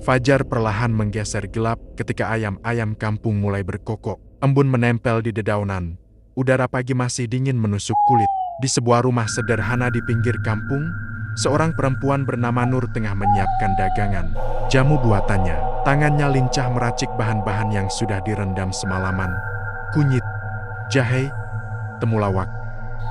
Fajar perlahan menggeser gelap ketika ayam-ayam kampung mulai berkokok. Embun menempel di dedaunan. Udara pagi masih dingin menusuk kulit. Di sebuah rumah sederhana di pinggir kampung, seorang perempuan bernama Nur tengah menyiapkan dagangan. Jamu buatannya. Tangannya lincah meracik bahan-bahan yang sudah direndam semalaman. Kunyit, jahe, temulawak,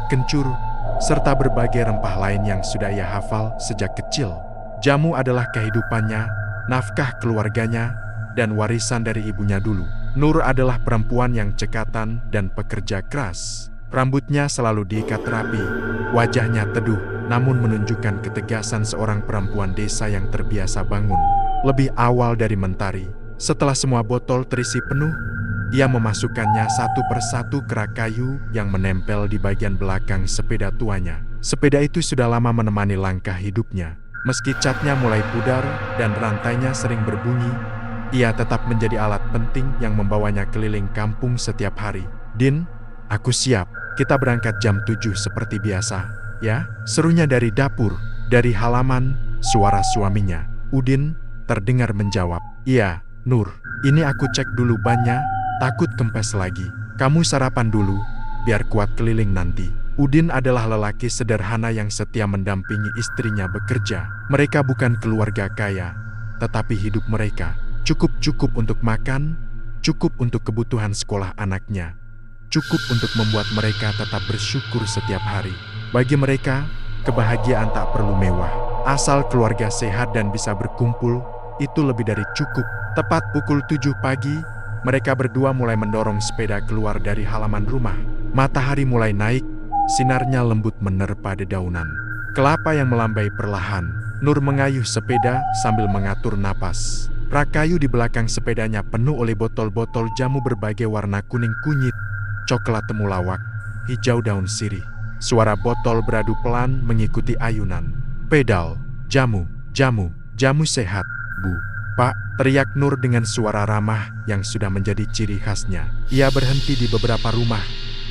kencur, serta berbagai rempah lain yang sudah ia hafal sejak kecil. Jamu adalah kehidupannya, nafkah keluarganya, dan warisan dari ibunya dulu. Nur adalah perempuan yang cekatan dan pekerja keras. Rambutnya selalu diikat rapi, wajahnya teduh, namun menunjukkan ketegasan seorang perempuan desa yang terbiasa bangun lebih awal dari mentari. Setelah semua botol terisi penuh, ia memasukkannya satu persatu ke rak kayu yang menempel di bagian belakang sepeda tuanya. Sepeda itu sudah lama menemani langkah hidupnya. Meski catnya mulai pudar dan rantainya sering berbunyi, ia tetap menjadi alat penting yang membawanya keliling kampung setiap hari. "Din, aku siap. Kita berangkat jam 7 seperti biasa, ya?" Serunya dari dapur. Dari halaman, suara suaminya, Udin, terdengar menjawab. "Iya, Nur. Ini aku cek dulu bannya, takut kempes lagi. Kamu sarapan dulu, biar kuat keliling nanti." Udin adalah lelaki sederhana yang setia mendampingi istrinya bekerja. Mereka bukan keluarga kaya, tetapi hidup mereka cukup untuk makan, cukup untuk kebutuhan sekolah anaknya, cukup untuk membuat mereka tetap bersyukur setiap hari. Bagi mereka, kebahagiaan tak perlu mewah. Asal keluarga sehat dan bisa berkumpul, itu lebih dari cukup. Tepat pukul 7 pagi, mereka berdua mulai mendorong sepeda keluar dari halaman rumah. Matahari mulai naik, sinarnya lembut menerpa dedaunan. Kelapa yang melambai perlahan. Nur mengayuh sepeda sambil mengatur napas. Rak kayu di belakang sepedanya penuh oleh botol-botol jamu berbagai warna: kuning kunyit, coklat temulawak, hijau daun sirih. Suara botol beradu pelan mengikuti ayunan. "Pedal, jamu, jamu, jamu sehat, Bu." "Pak," teriak Nur dengan suara ramah yang sudah menjadi ciri khasnya. Ia berhenti di beberapa rumah,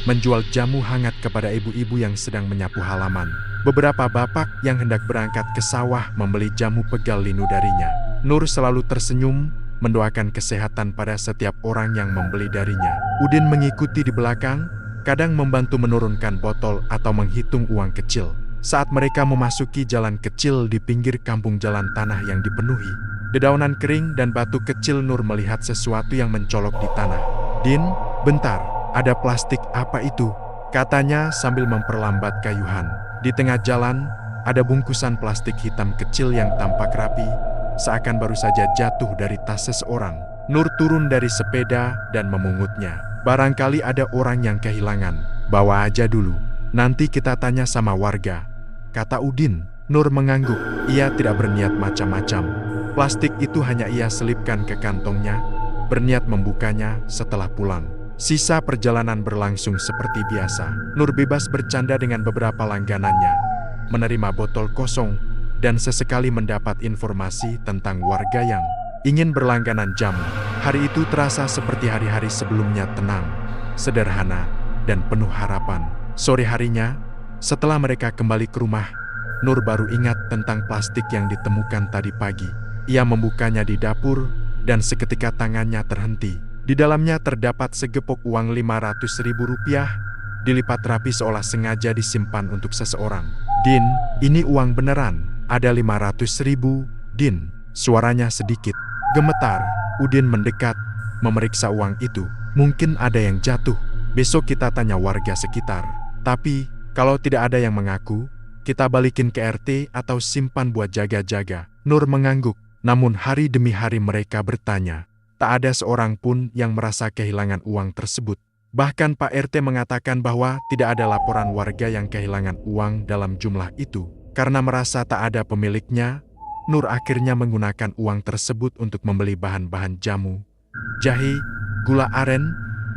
menjual jamu hangat kepada ibu-ibu yang sedang menyapu halaman. Beberapa bapak yang hendak berangkat ke sawah membeli jamu pegal linu darinya. Nur selalu tersenyum, mendoakan kesehatan pada setiap orang yang membeli darinya. Udin mengikuti di belakang, kadang membantu menurunkan botol atau menghitung uang kecil. Saat mereka memasuki jalan kecil di pinggir kampung, jalan tanah yang dipenuhi dedaunan kering dan batu kecil, Nur melihat sesuatu yang mencolok di tanah. "Din, bentar, ada plastik apa itu?" katanya sambil memperlambat kayuhan. Di tengah jalan, ada bungkusan plastik hitam kecil yang tampak rapi, seakan baru saja jatuh dari tas seseorang. Nur turun dari sepeda dan memungutnya. "Barangkali ada orang yang kehilangan. Bawa aja dulu, nanti kita tanya sama warga," kata Udin. Nur mengangguk. Ia tidak berniat macam-macam. Plastik itu hanya ia selipkan ke kantongnya, berniat membukanya setelah pulang. Sisa perjalanan berlangsung seperti biasa. Nur bebas bercanda dengan beberapa langganannya, menerima botol kosong, dan sesekali mendapat informasi tentang warga yang ingin berlangganan jamu. Hari itu terasa seperti hari-hari sebelumnya, tenang, sederhana, dan penuh harapan. Sore harinya, setelah mereka kembali ke rumah, Nur baru ingat tentang plastik yang ditemukan tadi pagi. Ia membukanya di dapur, dan seketika tangannya terhenti. Di dalamnya terdapat segepok uang Rp500.000, dilipat rapi seolah sengaja disimpan untuk seseorang. "Din, ini uang beneran. Ada 500.000, Din." Suaranya sedikit gemetar. Udin mendekat, memeriksa uang itu. "Mungkin ada yang jatuh. Besok kita tanya warga sekitar. Tapi, kalau tidak ada yang mengaku, kita balikin ke RT atau simpan buat jaga-jaga." Nur mengangguk. Namun hari demi hari mereka bertanya. Tak ada seorang pun yang merasa kehilangan uang tersebut. Bahkan Pak RT mengatakan bahwa tidak ada laporan warga yang kehilangan uang dalam jumlah itu. Karena merasa tak ada pemiliknya, Nur akhirnya menggunakan uang tersebut untuk membeli bahan-bahan jamu, jahe, gula aren,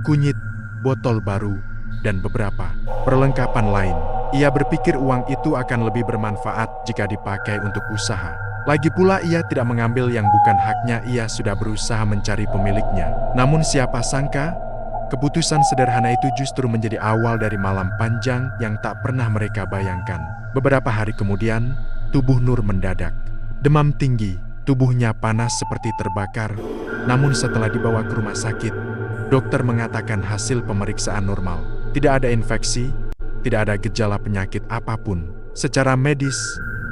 kunyit, botol baru, dan beberapa perlengkapan lain. Ia berpikir uang itu akan lebih bermanfaat jika dipakai untuk usaha. Lagi pula ia tidak mengambil yang bukan haknya. Ia sudah berusaha mencari pemiliknya. Namun siapa sangka, keputusan sederhana itu justru menjadi awal dari malam panjang yang tak pernah mereka bayangkan. Beberapa hari kemudian, tubuh Nur mendadak demam tinggi, Tubuhnya panas seperti terbakar, namun setelah dibawa ke rumah sakit, dokter mengatakan hasil pemeriksaan normal. Tidak ada infeksi, tidak ada gejala penyakit apapun. Secara medis,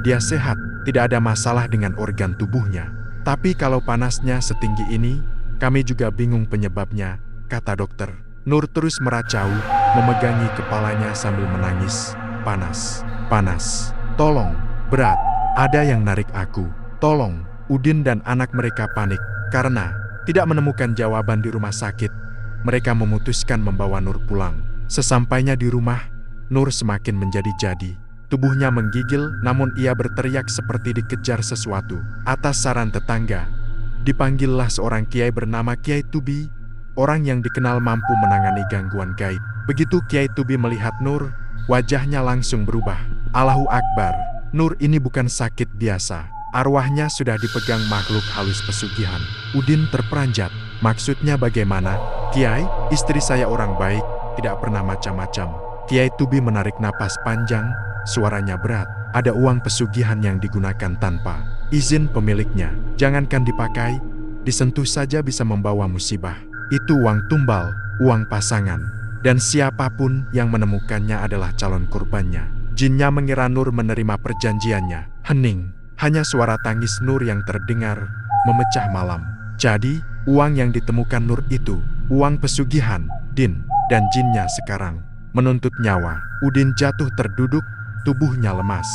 dia sehat, tidak ada masalah dengan organ tubuhnya. Tapi kalau panasnya setinggi ini, kami juga bingung penyebabnya, kata dokter. Nur terus meracau, memegangi kepalanya sambil menangis. Panas, panas, tolong, berat, ada yang narik aku, tolong. Udin dan anak mereka panik, karena tidak menemukan jawaban di rumah sakit. Mereka memutuskan membawa Nur pulang. Sesampainya di rumah, Nur semakin menjadi-jadi. Tubuhnya menggigil, namun ia berteriak seperti dikejar sesuatu. Atas saran tetangga, dipanggillah seorang kiai bernama Kiai Tubi, orang yang dikenal mampu menangani gangguan gaib. Begitu Kiai Tubi melihat Nur, wajahnya langsung berubah. Allahu Akbar, Nur ini bukan sakit biasa. Arwahnya sudah dipegang makhluk halus pesugihan. Udin terperanjat. Maksudnya bagaimana? Kiai, istri saya orang baik, tidak pernah macam-macam. Kiai Tubi menarik napas panjang, suaranya berat. Ada uang pesugihan yang digunakan tanpa izin pemiliknya. Jangankan dipakai, disentuh saja bisa membawa musibah. Itu uang tumbal, uang pasangan. Dan siapapun yang menemukannya adalah calon korbannya. Jinnya mengira Nur menerima perjanjiannya. Hening. Hanya suara tangis Nur yang terdengar, memecah malam. Jadi, uang yang ditemukan Nur itu, uang pesugihan, Din, dan jinnya sekarang menuntut nyawa. Udin jatuh terduduk, tubuhnya lemas.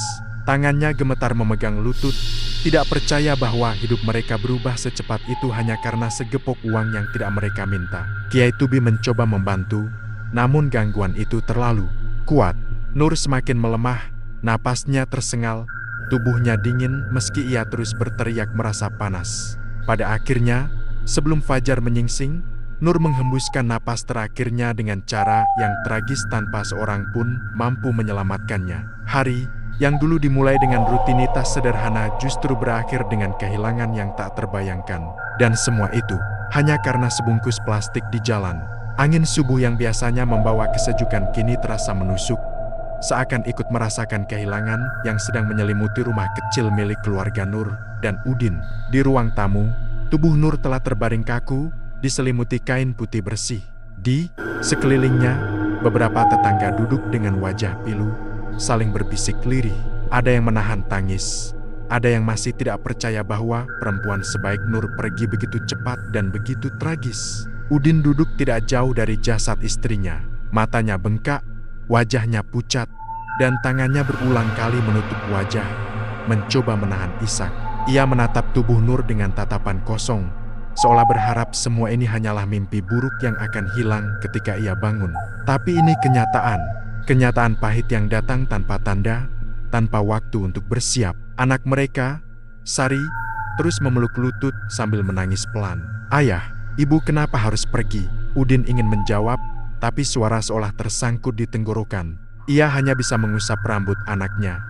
Tangannya gemetar memegang lutut, tidak percaya bahwa hidup mereka berubah secepat itu hanya karena segepok uang yang tidak mereka minta. Kiai Tubi mencoba membantu, namun gangguan itu terlalu kuat. Nur semakin melemah, napasnya tersengal, tubuhnya dingin meski ia terus berteriak merasa panas. Pada akhirnya, sebelum fajar menyingsing, Nur menghembuskan napas terakhirnya dengan cara yang tragis tanpa seorang pun mampu menyelamatkannya. Hari yang dulu dimulai dengan rutinitas sederhana justru berakhir dengan kehilangan yang tak terbayangkan. Dan semua itu hanya karena sebungkus plastik di jalan. Angin subuh yang biasanya membawa kesejukan kini terasa menusuk, seakan ikut merasakan kehilangan yang sedang menyelimuti rumah kecil milik keluarga Nur dan Udin. Di ruang tamu, tubuh Nur telah terbaring kaku, diselimuti kain putih bersih. Di sekelilingnya, beberapa tetangga duduk dengan wajah pilu, saling berbisik lirih. Ada yang menahan tangis, ada yang masih tidak percaya bahwa perempuan sebaik Nur pergi begitu cepat dan begitu tragis. Udin duduk tidak jauh dari jasad istrinya, matanya bengkak, wajahnya pucat, dan tangannya berulang kali menutup wajah, mencoba menahan isak. Ia menatap tubuh Nur dengan tatapan kosong, seolah berharap semua ini hanyalah mimpi buruk yang akan hilang ketika ia bangun. Tapi ini kenyataan pahit yang datang tanpa tanda, tanpa waktu untuk bersiap. Anak mereka, Sari, terus memeluk lutut sambil menangis pelan. "Ayah, ibu kenapa harus pergi?" Udin ingin menjawab, tapi suara seolah tersangkut di tenggorokan. Ia hanya bisa mengusap rambut anaknya,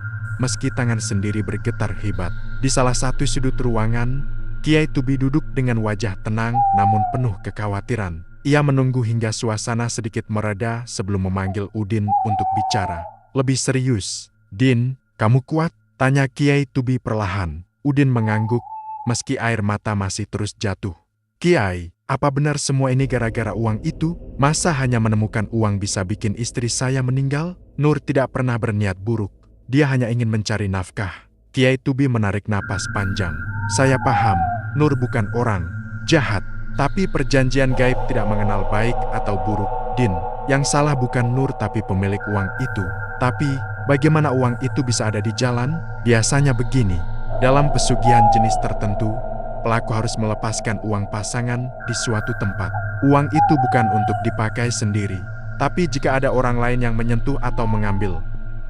meski tangan sendiri bergetar hebat. Di salah satu sudut ruangan, Kiai Tubi duduk dengan wajah tenang namun penuh kekhawatiran. Ia menunggu hingga suasana sedikit mereda sebelum memanggil Udin untuk bicara. Lebih serius, "Din, kamu kuat?" tanya Kiai Tubi perlahan. Udin mengangguk, meski air mata masih terus jatuh. "Kiai, apa benar semua ini gara-gara uang itu? Masa hanya menemukan uang bisa bikin istri saya meninggal?" Nur tidak pernah berniat buruk. Dia hanya ingin mencari nafkah. Kiai Tubi menarik napas panjang. "Saya paham, Nur bukan orang jahat. Tapi perjanjian gaib tidak mengenal baik atau buruk. Din, yang salah bukan Nur tapi pemilik uang itu. Tapi, bagaimana uang itu bisa ada di jalan? Biasanya begini, dalam pesugihan jenis tertentu, pelaku harus melepaskan uang pasangan di suatu tempat. Uang itu bukan untuk dipakai sendiri. Tapi jika ada orang lain yang menyentuh atau mengambil,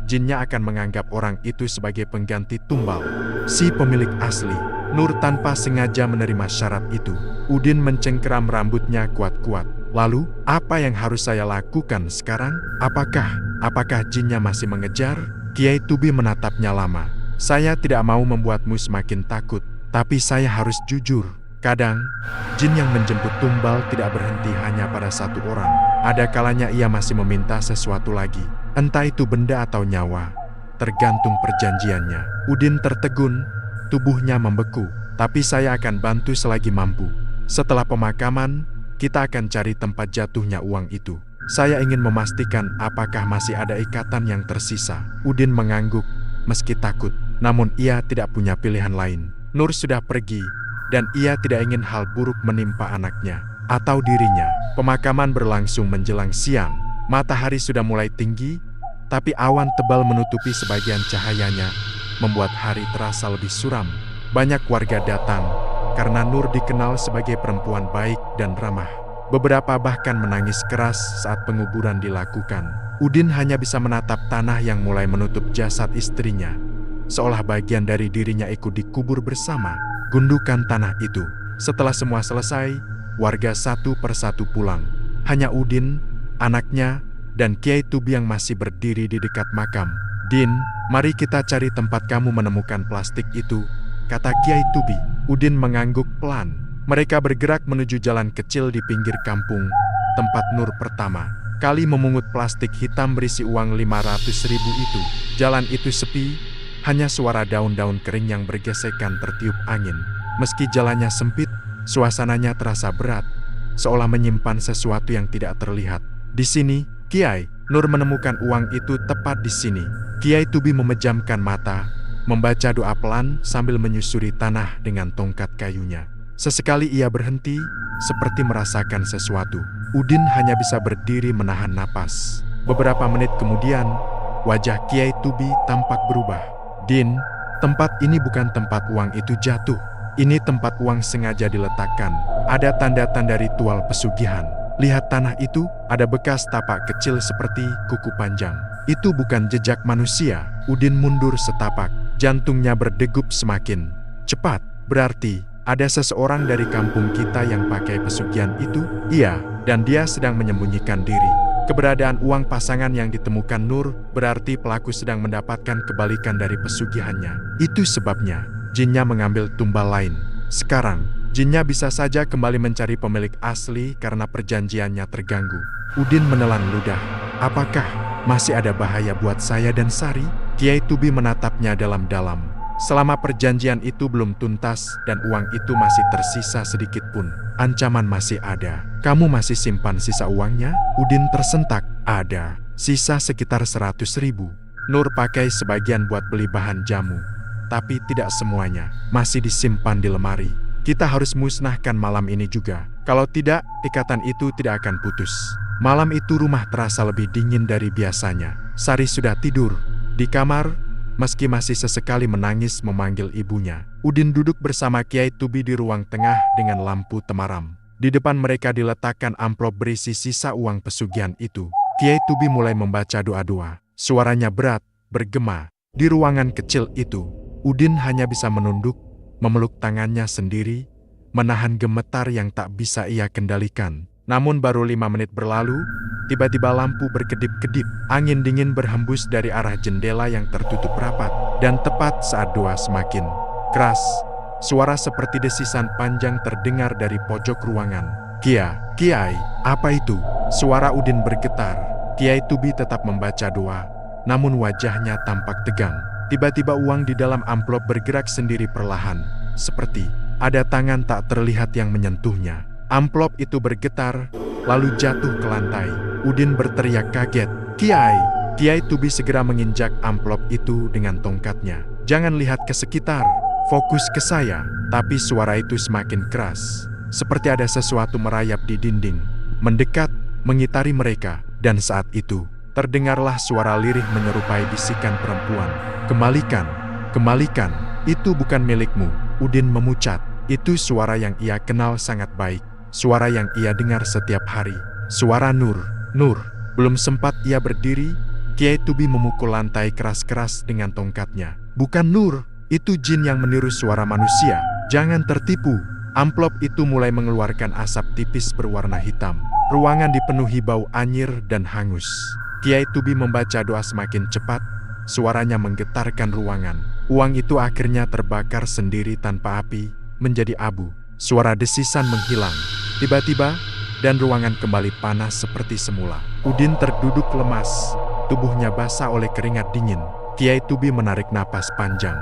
jinnya akan menganggap orang itu sebagai pengganti tumbal si pemilik asli." Nur tanpa sengaja menerima syarat itu. Udin mencengkeram rambutnya kuat-kuat. "Lalu, apa yang harus saya lakukan sekarang? Apakah jinnya masih mengejar?" Kiai Tubi menatapnya lama. "Saya tidak mau membuatmu semakin takut, tapi saya harus jujur. Kadang, jin yang menjemput tumbal tidak berhenti hanya pada satu orang. Ada kalanya ia masih meminta sesuatu lagi, entah itu benda atau nyawa, tergantung perjanjiannya." Udin tertegun, tubuhnya membeku. tapi saya akan bantu selagi mampu. Setelah pemakaman, kita akan cari tempat jatuhnya uang itu. Saya ingin memastikan apakah masih ada ikatan yang tersisa." Udin mengangguk, meski takut. Namun ia tidak punya pilihan lain. Nur sudah pergi, dan ia tidak ingin hal buruk menimpa anaknya atau dirinya. Pemakaman berlangsung menjelang siang. Matahari sudah mulai tinggi, tapi awan tebal menutupi sebagian cahayanya, membuat hari terasa lebih suram. Banyak warga datang, karena Nur dikenal sebagai perempuan baik dan ramah. Beberapa bahkan menangis keras saat penguburan dilakukan. Udin hanya bisa menatap tanah yang mulai menutup jasad istrinya, seolah bagian dari dirinya ikut dikubur bersama gundukan tanah itu. Setelah semua selesai, warga satu persatu pulang. Hanya Udin, anaknya, dan Kiai Tubi yang masih berdiri di dekat makam. "Din, mari kita cari tempat kamu menemukan plastik itu," kata Kiai Tubi. Udin mengangguk pelan. Mereka bergerak menuju jalan kecil di pinggir kampung, tempat Nur pertama kali memungut plastik hitam berisi uang 500.000 itu. Jalan itu sepi, hanya suara daun-daun kering yang bergesekan tertiup angin. Meski jalannya sempit, suasananya terasa berat, seolah menyimpan sesuatu yang tidak terlihat. "Di sini, Kiai." Nur menemukan uang itu tepat di sini. Kiai Tubi memejamkan mata, membaca doa pelan sambil menyusuri tanah dengan tongkat kayunya. Sesekali ia berhenti, seperti merasakan sesuatu. Udin hanya bisa berdiri menahan napas. Beberapa menit kemudian, wajah Kiai Tubi tampak berubah. "Din, tempat ini bukan tempat uang itu jatuh. Ini tempat uang sengaja diletakkan. Ada tanda-tanda ritual pesugihan. Lihat tanah itu, ada bekas tapak kecil seperti kuku panjang. Itu bukan jejak manusia." Udin mundur setapak, jantungnya berdegup semakin cepat. "Berarti ada seseorang dari kampung kita yang pakai pesugihan itu?" "Iya, dan dia sedang menyembunyikan diri." Keberadaan uang pasangan yang ditemukan Nur berarti pelaku sedang mendapatkan kebalikan dari pesugihannya. Itu sebabnya jinnya mengambil tumbal lain. Sekarang, jinnya bisa saja kembali mencari pemilik asli karena perjanjiannya terganggu. Udin menelan ludah. "Apakah masih ada bahaya buat saya dan Sari?" Kiai Tubi menatapnya dalam-dalam. "Selama perjanjian itu belum tuntas dan uang itu masih tersisa sedikit pun, ancaman masih ada." "Kamu masih simpan sisa uangnya?" Udin tersentak. "Ada. Sisa sekitar 100.000. Nur pakai sebagian buat beli bahan jamu. Tapi tidak semuanya. Masih disimpan di lemari. Kita harus musnahkan malam ini juga. Kalau tidak, ikatan itu tidak akan putus." Malam itu rumah terasa lebih dingin dari biasanya. Sari sudah tidur di kamar, meski masih sesekali menangis memanggil ibunya. Udin duduk bersama Kiai Tubi di ruang tengah dengan lampu temaram. Di depan mereka diletakkan amplop berisi sisa uang pesugihan itu. Kiai Tubi mulai membaca doa-doa. Suaranya berat, bergema. Di ruangan kecil itu, Udin hanya bisa menunduk, memeluk tangannya sendiri, menahan gemetar yang tak bisa ia kendalikan. Namun baru 5 menit berlalu, tiba-tiba lampu berkedip-kedip. Angin dingin berhembus dari arah jendela yang tertutup rapat. Dan tepat saat doa semakin keras, suara seperti desisan panjang terdengar dari pojok ruangan. Kiai, apa itu?" Suara Udin bergetar. Kiai Tubi tetap membaca doa, namun wajahnya tampak tegang. Tiba-tiba uang di dalam amplop bergerak sendiri perlahan, seperti ada tangan tak terlihat yang menyentuhnya. Amplop itu bergetar, lalu jatuh ke lantai. Udin berteriak kaget. "Kiai!" Kiai Tubi segera menginjak amplop itu dengan tongkatnya. "Jangan lihat ke sekitar, fokus ke saya." Tapi suara itu semakin keras, seperti ada sesuatu merayap di dinding, mendekat, mengitari mereka. Dan saat itu, terdengarlah suara lirih menyerupai bisikan perempuan. Kembalikan, itu bukan milikmu." Udin memucat. Itu suara yang ia kenal sangat baik. Suara yang ia dengar setiap hari. Suara Nur. Belum sempat ia berdiri, Kiai Tubi memukul lantai keras-keras dengan tongkatnya. "Bukan Nur, itu jin yang meniru suara manusia. Jangan tertipu." Amplop itu mulai mengeluarkan asap tipis berwarna hitam. Ruangan dipenuhi bau anyir dan hangus. Kiai Tubi membaca doa semakin cepat, suaranya menggetarkan ruangan. Uang itu akhirnya terbakar sendiri tanpa api, menjadi abu. Suara desisan menghilang. Tiba-tiba, dan ruangan kembali panas seperti semula. Udin terduduk lemas, tubuhnya basah oleh keringat dingin. Kiai Tubi menarik napas panjang.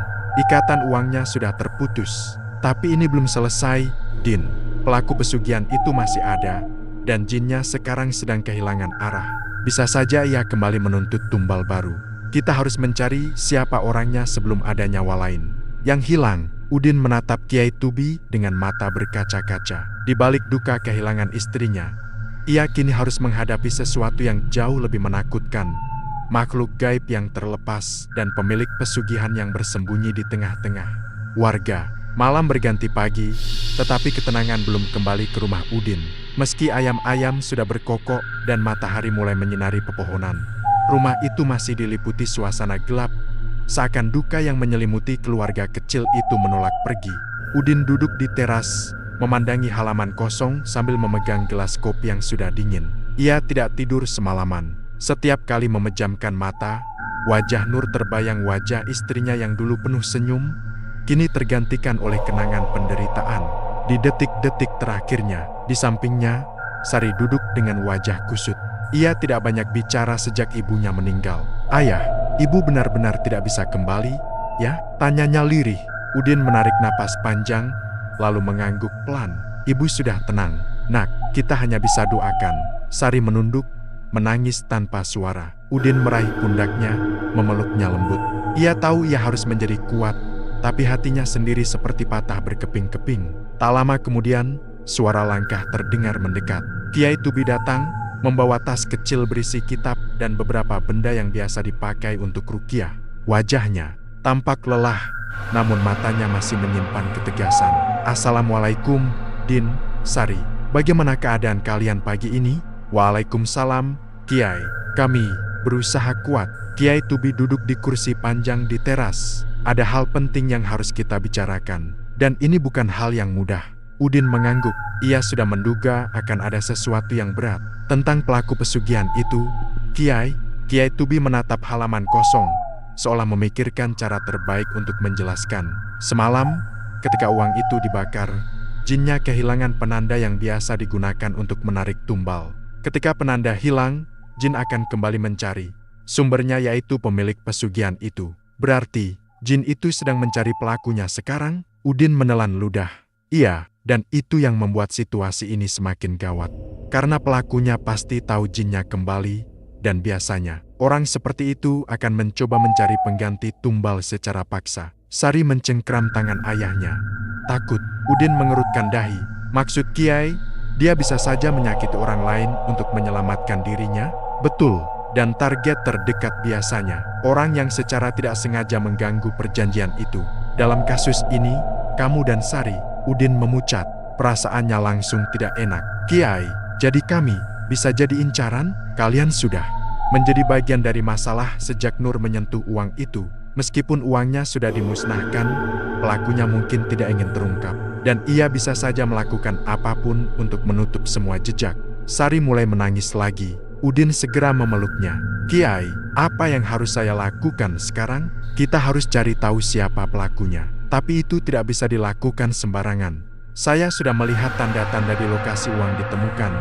Ikatan uangnya sudah terputus. Tapi ini belum selesai, Din. Pelaku pesugihan itu masih ada, dan jinnya sekarang sedang kehilangan arah. Bisa saja ia kembali menuntut tumbal baru. Kita harus mencari siapa orangnya sebelum ada nyawa lain yang hilang. Udin menatap Kiai Tubi dengan mata berkaca-kaca. Di balik duka kehilangan istrinya, ia kini harus menghadapi sesuatu yang jauh lebih menakutkan. Makhluk gaib yang terlepas dan pemilik pesugihan yang bersembunyi di tengah-tengah warga. Malam berganti pagi, tetapi ketenangan belum kembali ke rumah Udin. Meski ayam-ayam sudah berkokok dan matahari mulai menyinari pepohonan, rumah itu masih diliputi suasana gelap. Seakan duka yang menyelimuti keluarga kecil itu menolak pergi. Udin duduk di teras, memandangi halaman kosong sambil memegang gelas kopi yang sudah dingin. Ia tidak tidur semalaman. Setiap kali memejamkan mata, wajah Nur terbayang wajah istrinya yang dulu penuh senyum, kini tergantikan oleh kenangan penderitaan. Di detik-detik terakhirnya, di sampingnya, Sari duduk dengan wajah kusut. Ia tidak banyak bicara sejak ibunya meninggal. "Ayah, ibu benar-benar tidak bisa kembali, ya?" tanyanya lirih. Udin menarik napas panjang, lalu mengangguk pelan. "Ibu sudah tenang, Nak. Kita hanya bisa doakan." Sari menunduk, menangis tanpa suara. Udin meraih pundaknya, memeluknya lembut. Ia tahu ia harus menjadi kuat, tapi hatinya sendiri seperti patah berkeping-keping. Tak lama kemudian, suara langkah terdengar mendekat. Kiai Tubi datang, membawa tas kecil berisi kitab dan beberapa benda yang biasa dipakai untuk ruqyah. Wajahnya tampak lelah, namun matanya masih menyimpan ketegasan. "Assalamualaikum, Din, Sari. Bagaimana keadaan kalian pagi ini?" "Waalaikumsalam, Kiai. Kami berusaha kuat." Kiai Tubi duduk di kursi panjang di teras. "Ada hal penting yang harus kita bicarakan, dan ini bukan hal yang mudah." Udin mengangguk. Ia sudah menduga akan ada sesuatu yang berat tentang pelaku pesugihan itu. "Kiai." Kiai Tubi menatap halaman kosong, seolah memikirkan cara terbaik untuk menjelaskan. "Semalam, ketika uang itu dibakar, jinnya kehilangan penanda yang biasa digunakan untuk menarik tumbal. Ketika penanda hilang, jin akan kembali mencari sumbernya, yaitu pemilik pesugihan itu. Berarti, jin itu sedang mencari pelakunya sekarang?" Udin menelan ludah. "Iya, dan itu yang membuat situasi ini semakin gawat. Karena pelakunya pasti tahu jinnya kembali, dan biasanya, orang seperti itu akan mencoba mencari pengganti tumbal secara paksa." Sari mencengkram tangan ayahnya. "Takut?" Udin mengerutkan dahi. "Maksud Kiai, dia bisa saja menyakiti orang lain untuk menyelamatkan dirinya?" "Betul, dan target terdekat biasanya orang yang secara tidak sengaja mengganggu perjanjian itu. Dalam kasus ini, kamu dan Sari." Udin memucat, perasaannya langsung tidak enak. "Kiai, jadi kami bisa jadi incaran? Kalian sudah menjadi bagian dari masalah sejak Nur menyentuh uang itu. Meskipun uangnya sudah dimusnahkan, pelakunya mungkin tidak ingin terungkap, dan ia bisa saja melakukan apapun untuk menutup semua jejak." Sari mulai menangis lagi. Udin segera memeluknya. "Kiai, apa yang harus saya lakukan sekarang?" "Kita harus cari tahu siapa pelakunya. Tapi itu tidak bisa dilakukan sembarangan. Saya sudah melihat tanda-tanda di lokasi uang ditemukan,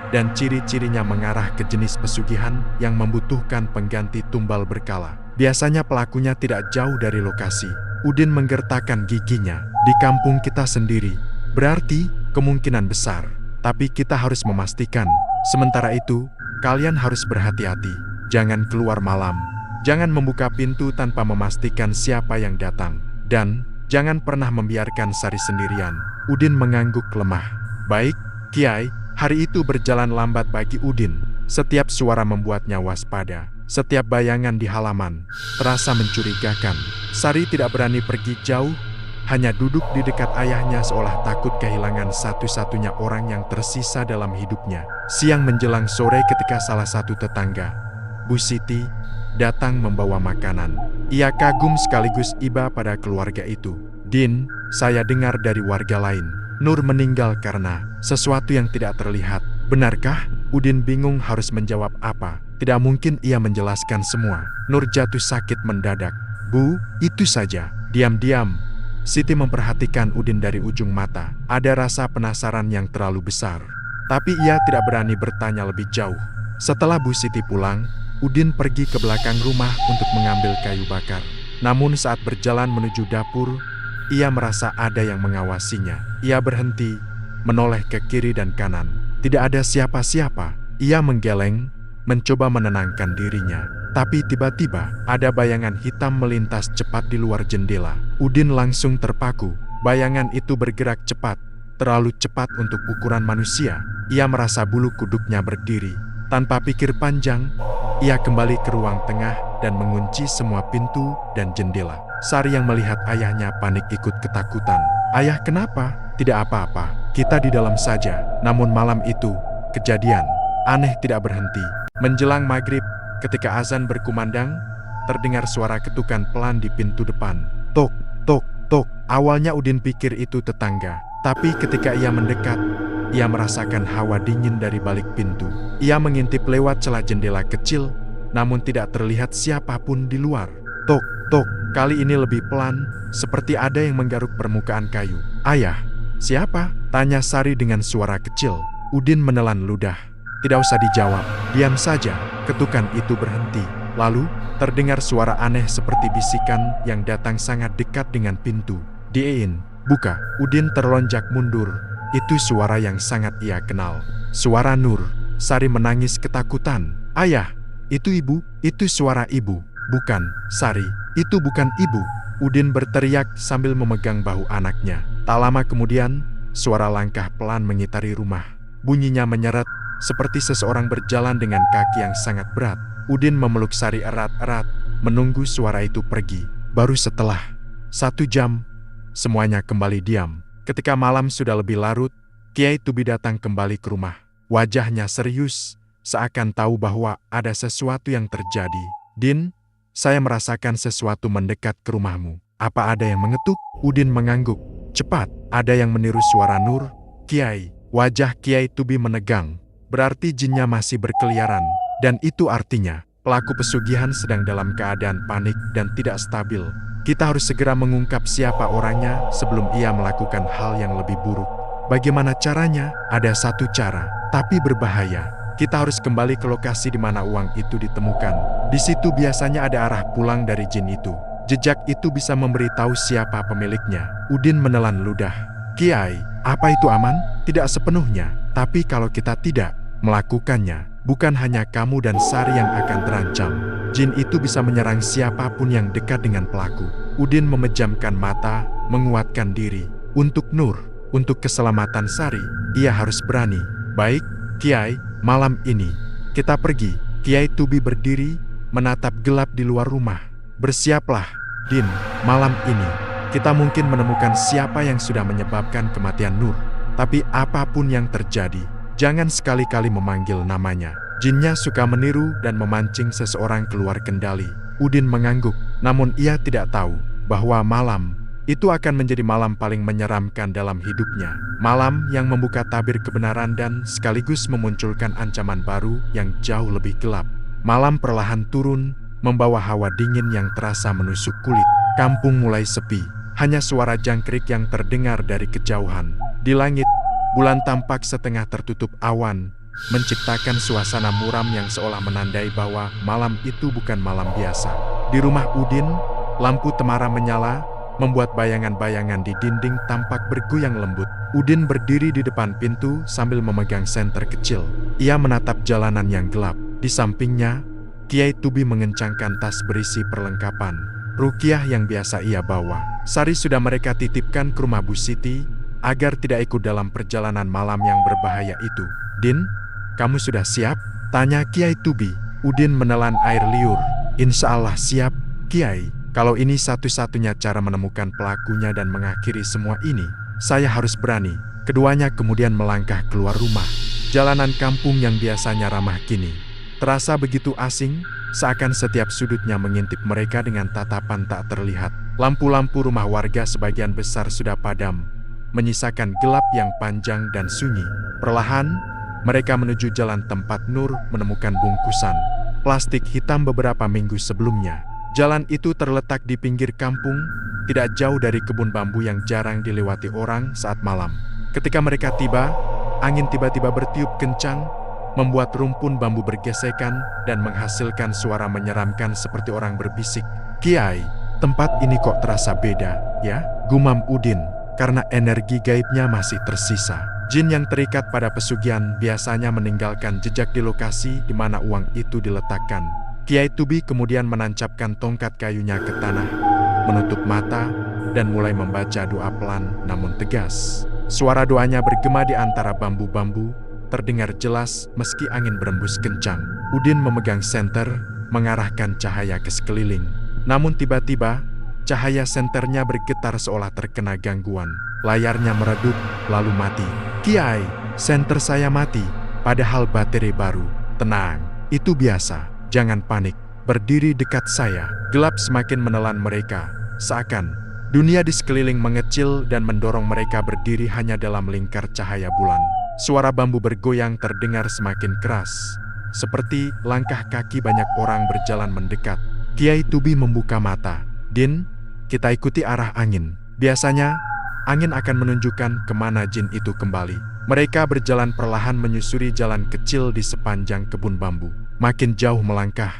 dan ciri-cirinya mengarah ke jenis pesugihan yang membutuhkan pengganti tumbal berkala. Biasanya pelakunya tidak jauh dari lokasi." Udin menggertakkan giginya. "Di kampung kita sendiri. Berarti kemungkinan besar. Tapi kita harus memastikan. Sementara itu, kalian harus berhati-hati. Jangan keluar malam. Jangan membuka pintu tanpa memastikan siapa yang datang. Dan jangan pernah membiarkan Sari sendirian." Udin mengangguk lemah. "Baik, Kiai." Hari itu berjalan lambat bagi Udin. Setiap suara membuatnya waspada. Setiap bayangan di halaman terasa mencurigakan. Sari tidak berani pergi jauh, hanya duduk di dekat ayahnya seolah takut kehilangan satu-satunya orang yang tersisa dalam hidupnya. Siang menjelang sore ketika salah satu tetangga, Bu Siti, datang membawa makanan. Ia kagum sekaligus iba pada keluarga itu. "Din, saya dengar dari warga lain, Nur meninggal karena sesuatu yang tidak terlihat. Benarkah?" Udin bingung harus menjawab apa. Tidak mungkin ia menjelaskan semua. "Nur jatuh sakit mendadak, Bu, itu saja." Diam-diam, Siti memperhatikan Udin dari ujung mata. Ada rasa penasaran yang terlalu besar, tapi ia tidak berani bertanya lebih jauh. Setelah Bu Siti pulang, Udin pergi ke belakang rumah untuk mengambil kayu bakar. Namun saat berjalan menuju dapur, ia merasa ada yang mengawasinya. Ia berhenti, menoleh ke kiri dan kanan. Tidak ada siapa-siapa. Ia menggeleng, mencoba menenangkan dirinya. Tapi tiba-tiba, ada bayangan hitam melintas cepat di luar jendela. Udin langsung terpaku. Bayangan itu bergerak cepat, terlalu cepat untuk ukuran manusia. Ia merasa bulu kuduknya berdiri. Tanpa pikir panjang, ia kembali ke ruang tengah dan mengunci semua pintu dan jendela. Sari yang melihat ayahnya panik ikut ketakutan. "Ayah, kenapa?" "Tidak apa-apa, kita di dalam saja." Namun malam itu, kejadian aneh tidak berhenti. Menjelang maghrib, ketika azan berkumandang, terdengar suara ketukan pelan di pintu depan. Tok, tok, tok. Awalnya Udin pikir itu tetangga. Tapi ketika ia mendekat, ia merasakan hawa dingin dari balik pintu. Ia mengintip lewat celah jendela kecil, namun tidak terlihat siapapun di luar. Tok, tok. Kali ini lebih pelan, seperti ada yang menggaruk permukaan kayu. "Ayah, siapa?" tanya Sari dengan suara kecil. Udin menelan ludah. "Tidak usah dijawab, diam saja." Ketukan itu berhenti. Lalu, terdengar suara aneh seperti bisikan yang datang sangat dekat dengan pintu. "Diein, buka." Udin terlonjak mundur. Itu suara yang sangat ia kenal. Suara Nur. Sari menangis ketakutan. "Ayah, itu ibu." "Itu suara ibu." "Bukan, Sari, itu bukan ibu." Udin berteriak sambil memegang bahu anaknya. Tak lama kemudian, suara langkah pelan mengitari rumah. Bunyinya menyeret, seperti seseorang berjalan dengan kaki yang sangat berat. Udin memeluk Sari erat-erat, menunggu suara itu pergi. Baru setelah 1 jam, semuanya kembali diam. Ketika malam sudah lebih larut, Kiai Tubi datang kembali ke rumah. Wajahnya serius, seakan tahu bahwa ada sesuatu yang terjadi. "Din, saya merasakan sesuatu mendekat ke rumahmu. Apa ada yang mengetuk?" Udin mengangguk. "Cepat." Ada yang meniru suara Nur. "Kiai." Wajah Kiai Tubi menegang. Berarti jinnya masih berkeliaran. Dan itu artinya, pelaku pesugihan sedang dalam keadaan panik dan tidak stabil. Kita harus segera mengungkap siapa orangnya sebelum ia melakukan hal yang lebih buruk. Bagaimana caranya? Ada satu cara, tapi berbahaya. Kita harus kembali ke lokasi di mana uang itu ditemukan. Di situ biasanya ada arah pulang dari jin itu. Jejak itu bisa memberitahu siapa pemiliknya. Udin menelan ludah. "Kiai, apa itu aman?" "Tidak sepenuhnya, tapi kalau kita tidak melakukannya, bukan hanya kamu dan Sari yang akan terancam. Jin itu bisa menyerang siapapun yang dekat dengan pelaku." Udin memejamkan mata, menguatkan diri. Untuk Nur, untuk keselamatan Sari, ia harus berani. "Baik, Kiai, malam ini kita pergi." Kiai Tubi berdiri, menatap gelap di luar rumah. "Bersiaplah, Din. Malam ini, kita mungkin menemukan siapa yang sudah menyebabkan kematian Nur. Tapi apapun yang terjadi, jangan sekali-kali memanggil namanya. Jinnya suka meniru dan memancing seseorang keluar kendali." Udin mengangguk, namun ia tidak tahu bahwa malam itu akan menjadi malam paling menyeramkan dalam hidupnya. Malam yang membuka tabir kebenaran dan sekaligus memunculkan ancaman baru yang jauh lebih gelap. Malam perlahan turun, membawa hawa dingin yang terasa menusuk kulit. Kampung mulai sepi, hanya suara jangkrik yang terdengar dari kejauhan. Di langit, bulan tampak setengah tertutup awan, menciptakan suasana muram yang seolah menandai bahwa malam itu bukan malam biasa. Di rumah Udin, lampu temara menyala, membuat bayangan-bayangan di dinding tampak bergoyang lembut. Udin berdiri di depan pintu sambil memegang senter kecil. Ia menatap jalanan yang gelap. Di sampingnya, Kiai Tubi mengencangkan tas berisi perlengkapan ruqyah yang biasa ia bawa. Sari sudah mereka titipkan ke rumah Bu Siti, agar tidak ikut dalam perjalanan malam yang berbahaya itu. "Din, kamu sudah siap?" tanya Kiai Tubi. Udin menelan air liur. "Insya Allah siap, Kiai. Kalau ini satu-satunya cara menemukan pelakunya dan mengakhiri semua ini, saya harus berani." Keduanya kemudian melangkah keluar rumah. Jalanan kampung yang biasanya ramah kini terasa begitu asing, seakan setiap sudutnya mengintip mereka dengan tatapan tak terlihat. Lampu-lampu rumah warga sebagian besar sudah padam, menyisakan gelap yang panjang dan sunyi. Perlahan, mereka menuju jalan tempat Nur menemukan bungkusan plastik hitam beberapa minggu sebelumnya. Jalan itu terletak di pinggir kampung, tidak jauh dari kebun bambu yang jarang dilewati orang saat malam. Ketika mereka tiba, angin tiba-tiba bertiup kencang, membuat rumpun bambu bergesekan dan menghasilkan suara menyeramkan seperti orang berbisik. "Kiai, tempat ini kok terasa beda, ya?" gumam Udin, karena energi gaibnya masih tersisa. Jin yang terikat pada pesugihan biasanya meninggalkan jejak di lokasi di mana uang itu diletakkan. Kiai Tubi kemudian menancapkan tongkat kayunya ke tanah, menutup mata, dan mulai membaca doa pelan namun tegas. Suara doanya bergema di antara bambu-bambu, terdengar jelas meski angin berembus kencang. Udin memegang senter, mengarahkan cahaya ke sekeliling. Namun tiba-tiba, cahaya senternya bergetar seolah terkena gangguan. Layarnya meredup, lalu mati. Kiai, senter saya mati, padahal baterai baru. Tenang, itu biasa. Jangan panik, berdiri dekat saya. Gelap semakin menelan mereka, seakan dunia di sekeliling mengecil dan mendorong mereka berdiri hanya dalam lingkar cahaya bulan. Suara bambu bergoyang terdengar semakin keras, seperti langkah kaki banyak orang berjalan mendekat. Kiai Tubi membuka mata. Din, kita ikuti arah angin. Biasanya, angin akan menunjukkan kemana jin itu kembali. Mereka berjalan perlahan menyusuri jalan kecil di sepanjang kebun bambu. Makin jauh melangkah,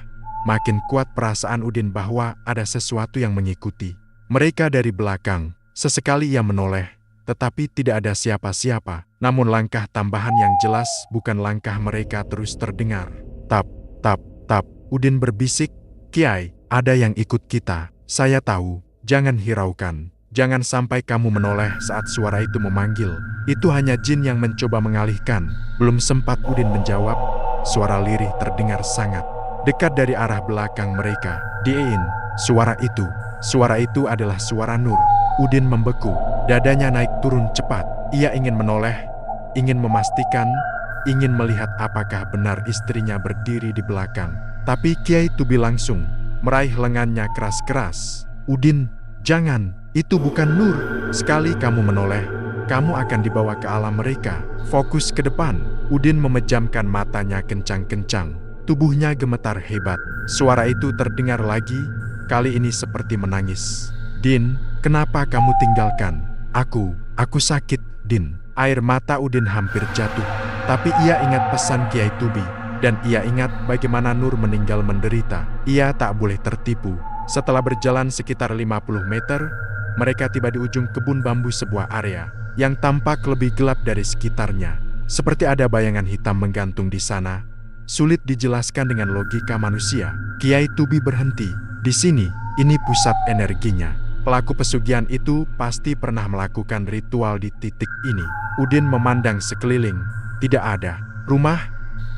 makin kuat perasaan Udin bahwa ada sesuatu yang mengikuti. Mereka dari belakang, sesekali ia menoleh, tetapi tidak ada siapa-siapa. Namun langkah tambahan yang jelas bukan langkah mereka terus terdengar. Tap, tap, tap. Udin berbisik, Kiai, ada yang ikut kita. Saya tahu, jangan hiraukan. Jangan sampai kamu menoleh saat suara itu memanggil. Itu hanya jin yang mencoba mengalihkan. Belum sempat Udin menjawab, suara lirih terdengar sangat dekat dari arah belakang mereka. Diein, suara itu adalah suara Nur. Udin membeku, dadanya naik turun cepat. Ia ingin menoleh, ingin memastikan, ingin melihat apakah benar istrinya berdiri di belakang. Tapi Kiai Tubi langsung meraih lengannya keras-keras. Udin, jangan, itu bukan Nur. Sekali kamu menoleh, kamu akan dibawa ke alam mereka. Fokus ke depan. Udin memejamkan matanya kencang-kencang. Tubuhnya gemetar hebat. Suara itu terdengar lagi, kali ini seperti menangis. Din, kenapa kamu tinggalkan aku? Aku sakit, Din. Air mata Udin hampir jatuh. Tapi ia ingat pesan Kiai Tubi. Dan ia ingat bagaimana Nur meninggal menderita. Ia tak boleh tertipu. Setelah berjalan sekitar 50 meter, mereka tiba di ujung kebun bambu sebuah area yang tampak lebih gelap dari sekitarnya. Seperti ada bayangan hitam menggantung di sana. Sulit dijelaskan dengan logika manusia. Kiai Tubi berhenti. Di sini, ini pusat energinya. Pelaku pesugihan itu pasti pernah melakukan ritual di titik ini. Udin memandang sekeliling. Tidak ada rumah,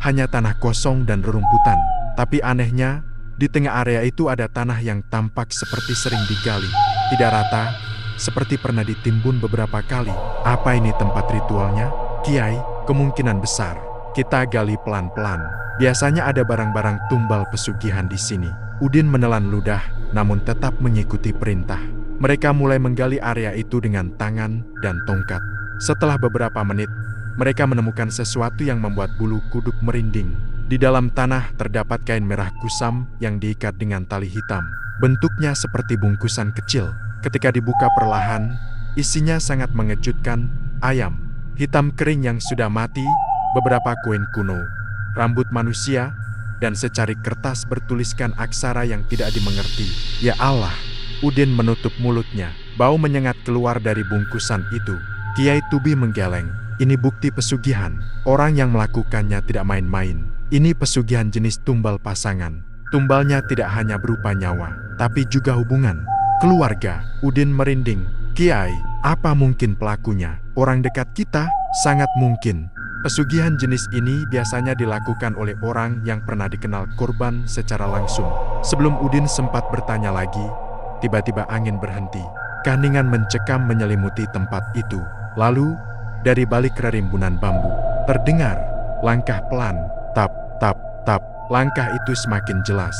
hanya tanah kosong dan rerumputan. Tapi anehnya, di tengah area itu ada tanah yang tampak seperti sering digali. Tidak rata, seperti pernah ditimbun beberapa kali. Apa ini tempat ritualnya? Kiai, kemungkinan besar. Kita gali pelan-pelan. Biasanya ada barang-barang tumbal pesugihan di sini. Udin menelan ludah, namun tetap mengikuti perintah. Mereka mulai menggali area itu dengan tangan dan tongkat. Setelah beberapa menit, mereka menemukan sesuatu yang membuat bulu kuduk merinding. Di dalam tanah terdapat kain merah kusam yang diikat dengan tali hitam. Bentuknya seperti bungkusan kecil. Ketika dibuka perlahan, isinya sangat mengejutkan. Ayam hitam kering yang sudah mati, beberapa koin kuno, rambut manusia, dan secarik kertas bertuliskan aksara yang tidak dimengerti. Ya Allah! Udin menutup mulutnya. Bau menyengat keluar dari bungkusan itu. Kiai Tubi menggeleng. Ini bukti pesugihan. Orang yang melakukannya tidak main-main. Ini pesugihan jenis tumbal pasangan. Tumbalnya tidak hanya berupa nyawa, tapi juga hubungan. Keluarga. Udin merinding. Kiai, apa mungkin pelakunya? Orang dekat kita? Sangat mungkin. Pesugihan jenis ini biasanya dilakukan oleh orang yang pernah dikenal korban secara langsung. Sebelum Udin sempat bertanya lagi, tiba-tiba angin berhenti. Keheningan mencekam menyelimuti tempat itu. Lalu, dari balik rerimbunan bambu, terdengar langkah pelan. Tap, tap, tap. Langkah itu semakin jelas.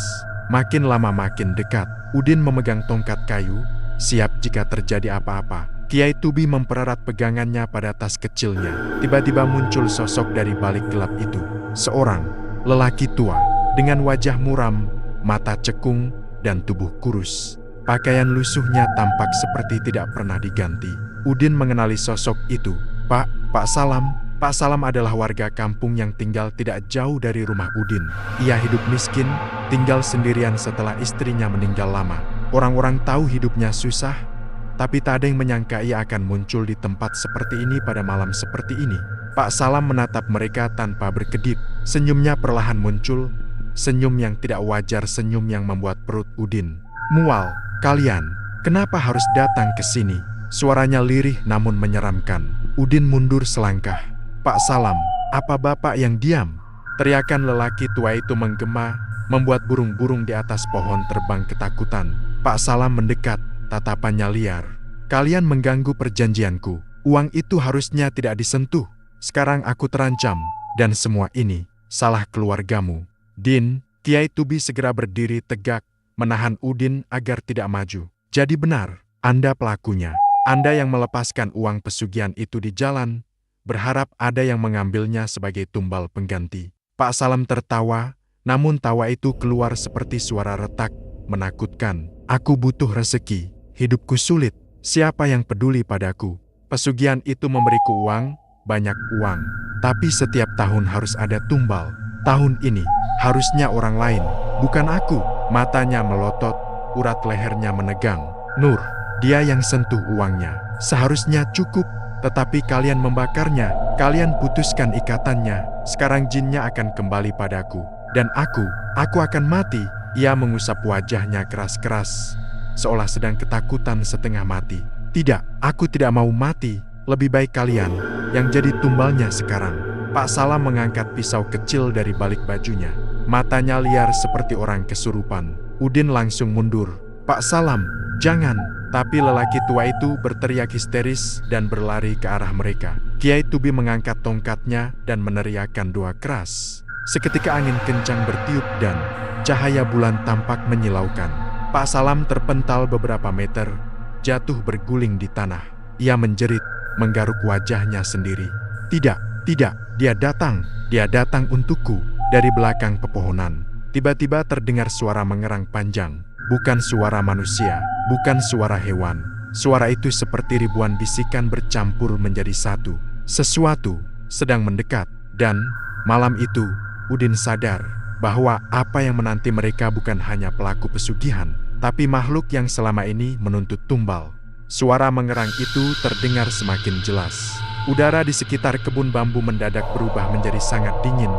Makin lama makin dekat. Udin memegang tongkat kayu, siap jika terjadi apa-apa. Kiai Tubi mempererat pegangannya pada tas kecilnya. Tiba-tiba muncul sosok dari balik gelap itu. Seorang lelaki tua, dengan wajah muram, mata cekung, dan tubuh kurus. Pakaian lusuhnya tampak seperti tidak pernah diganti. Udin mengenali sosok itu. Pak Salam. Pak Salam adalah warga kampung yang tinggal tidak jauh dari rumah Udin. Ia hidup miskin, tinggal sendirian setelah istrinya meninggal lama. Orang-orang tahu hidupnya susah, tapi tak ada yang menyangka ia akan muncul di tempat seperti ini pada malam seperti ini. Pak Salam menatap mereka tanpa berkedip. Senyumnya perlahan muncul, senyum yang tidak wajar, senyum yang membuat perut Udin mual. "Kalian, kenapa harus datang ke sini?" Suaranya lirih namun menyeramkan. Udin mundur selangkah. "Pak Salam, apa Bapak yang diam?" Teriakan lelaki tua itu menggema, membuat burung-burung di atas pohon terbang ketakutan. Pak Salam mendekat, tatapannya liar. "Kalian mengganggu perjanjianku. Uang itu harusnya tidak disentuh. Sekarang aku terancam, dan semua ini salah keluargamu." "Din," Kiai Tubi segera berdiri tegak, menahan Udin agar tidak maju. "Jadi benar, Anda pelakunya. Anda yang melepaskan uang pesugihan itu di jalan, berharap ada yang mengambilnya sebagai tumbal pengganti." Pak Salam tertawa, namun tawa itu keluar seperti suara retak, menakutkan. "Aku butuh rezeki, hidupku sulit. Siapa yang peduli padaku? Pesugihan itu memberiku uang, banyak uang. Tapi setiap tahun harus ada tumbal. Tahun ini, harusnya orang lain, bukan aku." Matanya melotot, urat lehernya menegang. "Nur, dia yang sentuh uangnya. Seharusnya cukup. Tetapi kalian membakarnya, kalian putuskan ikatannya. Sekarang jinnya akan kembali padaku. Dan aku akan mati." Ia mengusap wajahnya keras-keras, seolah sedang ketakutan setengah mati. "Tidak, aku tidak mau mati. Lebih baik kalian yang jadi tumbalnya sekarang." Pak Salam mengangkat pisau kecil dari balik bajunya. Matanya liar seperti orang kesurupan. Udin langsung mundur. "Pak Salam, jangan!" Tapi lelaki tua itu berteriak histeris dan berlari ke arah mereka. Kiai Tubi mengangkat tongkatnya dan meneriakkan doa keras. Seketika angin kencang bertiup dan cahaya bulan tampak menyilaukan. Pak Salam terpental beberapa meter, jatuh berguling di tanah. Ia menjerit, menggaruk wajahnya sendiri. Tidak, dia datang untukku." Dari belakang pepohonan, tiba-tiba terdengar suara mengerang panjang. Bukan suara manusia, bukan suara hewan. Suara itu seperti ribuan bisikan bercampur menjadi satu. Sesuatu sedang mendekat, dan malam itu, Udin sadar bahwa apa yang menanti mereka bukan hanya pelaku pesugihan, tapi makhluk yang selama ini menuntut tumbal. Suara mengerang itu terdengar semakin jelas. Udara di sekitar kebun bambu mendadak berubah menjadi sangat dingin,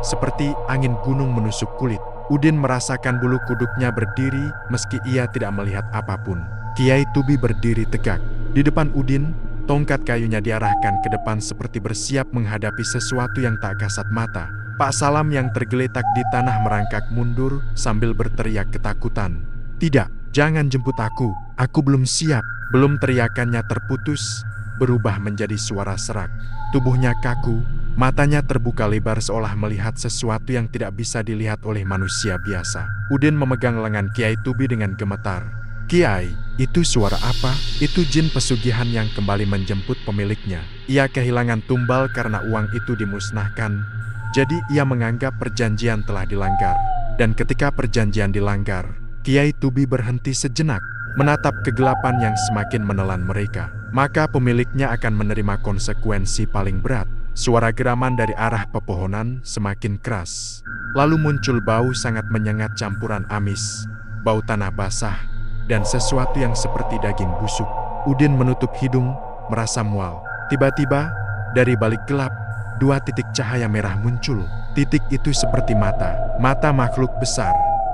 seperti angin gunung menusuk kulit. Udin merasakan bulu kuduknya berdiri meski ia tidak melihat apapun. Kiai Tubi berdiri tegak. Di depan Udin, tongkat kayunya diarahkan ke depan seperti bersiap menghadapi sesuatu yang tak kasat mata. Pak Salam yang tergeletak di tanah merangkak mundur sambil berteriak ketakutan. "Tidak, jangan jemput aku belum siap." Belum teriakannya terputus, berubah menjadi suara serak. Tubuhnya kaku, matanya terbuka lebar seolah melihat sesuatu yang tidak bisa dilihat oleh manusia biasa. Udin memegang lengan Kiai Tubi dengan gemetar. "Kiai, itu suara apa?" "Itu jin pesugihan yang kembali menjemput pemiliknya. Ia kehilangan tumbal karena uang itu dimusnahkan. Jadi ia menganggap perjanjian telah dilanggar. Dan ketika perjanjian dilanggar, Kiai Tubi berhenti sejenak, menatap kegelapan yang semakin menelan mereka. Maka pemiliknya akan menerima konsekuensi paling berat." Suara geraman dari arah pepohonan semakin keras. Lalu muncul bau sangat menyengat campuran amis, bau tanah basah, dan sesuatu yang seperti daging busuk. Udin menutup hidung, merasa mual. Tiba-tiba, dari balik gelap, 2 titik cahaya merah muncul. Titik itu seperti mata makhluk besar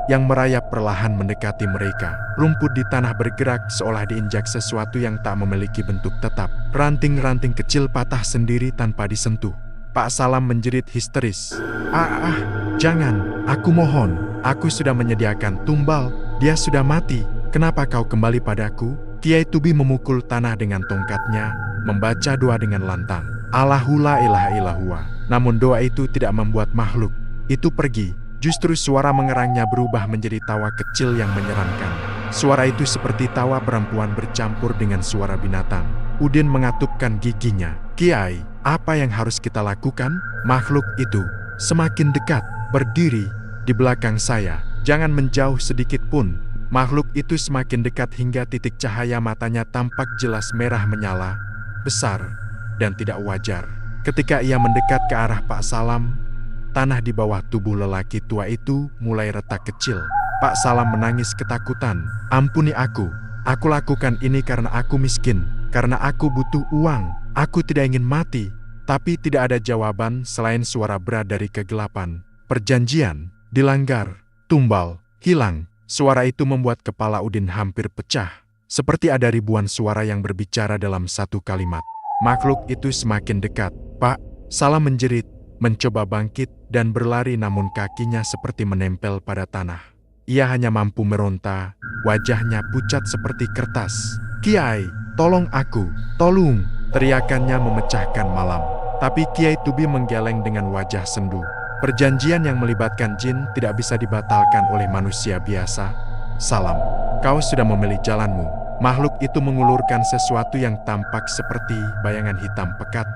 yang merayap perlahan mendekati mereka. Rumput di tanah bergerak seolah diinjak sesuatu yang tak memiliki bentuk tetap. Ranting-ranting kecil patah sendiri tanpa disentuh. Pak Salam menjerit histeris. Jangan, aku mohon. Aku sudah menyediakan tumbal, dia sudah mati. Kenapa kau kembali padaku?" Kiai Tubi memukul tanah dengan tongkatnya, membaca doa dengan lantang. "Allahu la ilaha illallah." Namun doa itu tidak membuat makhluk itu pergi. Justru suara mengerangnya berubah menjadi tawa kecil yang menyeramkan. Suara itu seperti tawa perempuan bercampur dengan suara binatang. Udin mengatupkan giginya. "Kiai, apa yang harus kita lakukan?" Makhluk itu semakin dekat, berdiri di belakang saya. "Jangan menjauh sedikit pun." Makhluk itu semakin dekat hingga titik cahaya matanya tampak jelas merah menyala, besar, dan tidak wajar. Ketika ia mendekat ke arah Pak Salam, tanah di bawah tubuh lelaki tua itu mulai retak kecil. Pak Salam menangis ketakutan. "Ampuni aku Aku lakukan ini karena aku miskin, karena aku butuh uang. Aku tidak ingin mati. Tapi tidak ada jawaban selain suara berat dari kegelapan. Perjanjian dilanggar, tumbal, hilang. Suara itu membuat kepala Udin hampir pecah. Seperti ada ribuan suara yang berbicara dalam satu kalimat. Makhluk itu semakin dekat. Pak Salam menjerit, mencoba bangkit dan berlari, namun kakinya seperti menempel pada tanah. Ia hanya mampu meronta, wajahnya pucat seperti kertas. Kiai, tolong aku, tolong! Teriakannya memecahkan malam. Tapi Kiai Tubi menggeleng dengan wajah sendu. Perjanjian yang melibatkan jin tidak bisa dibatalkan oleh manusia biasa. Salam, kau sudah memilih jalanmu. Makhluk itu mengulurkan sesuatu yang tampak seperti bayangan hitam pekat,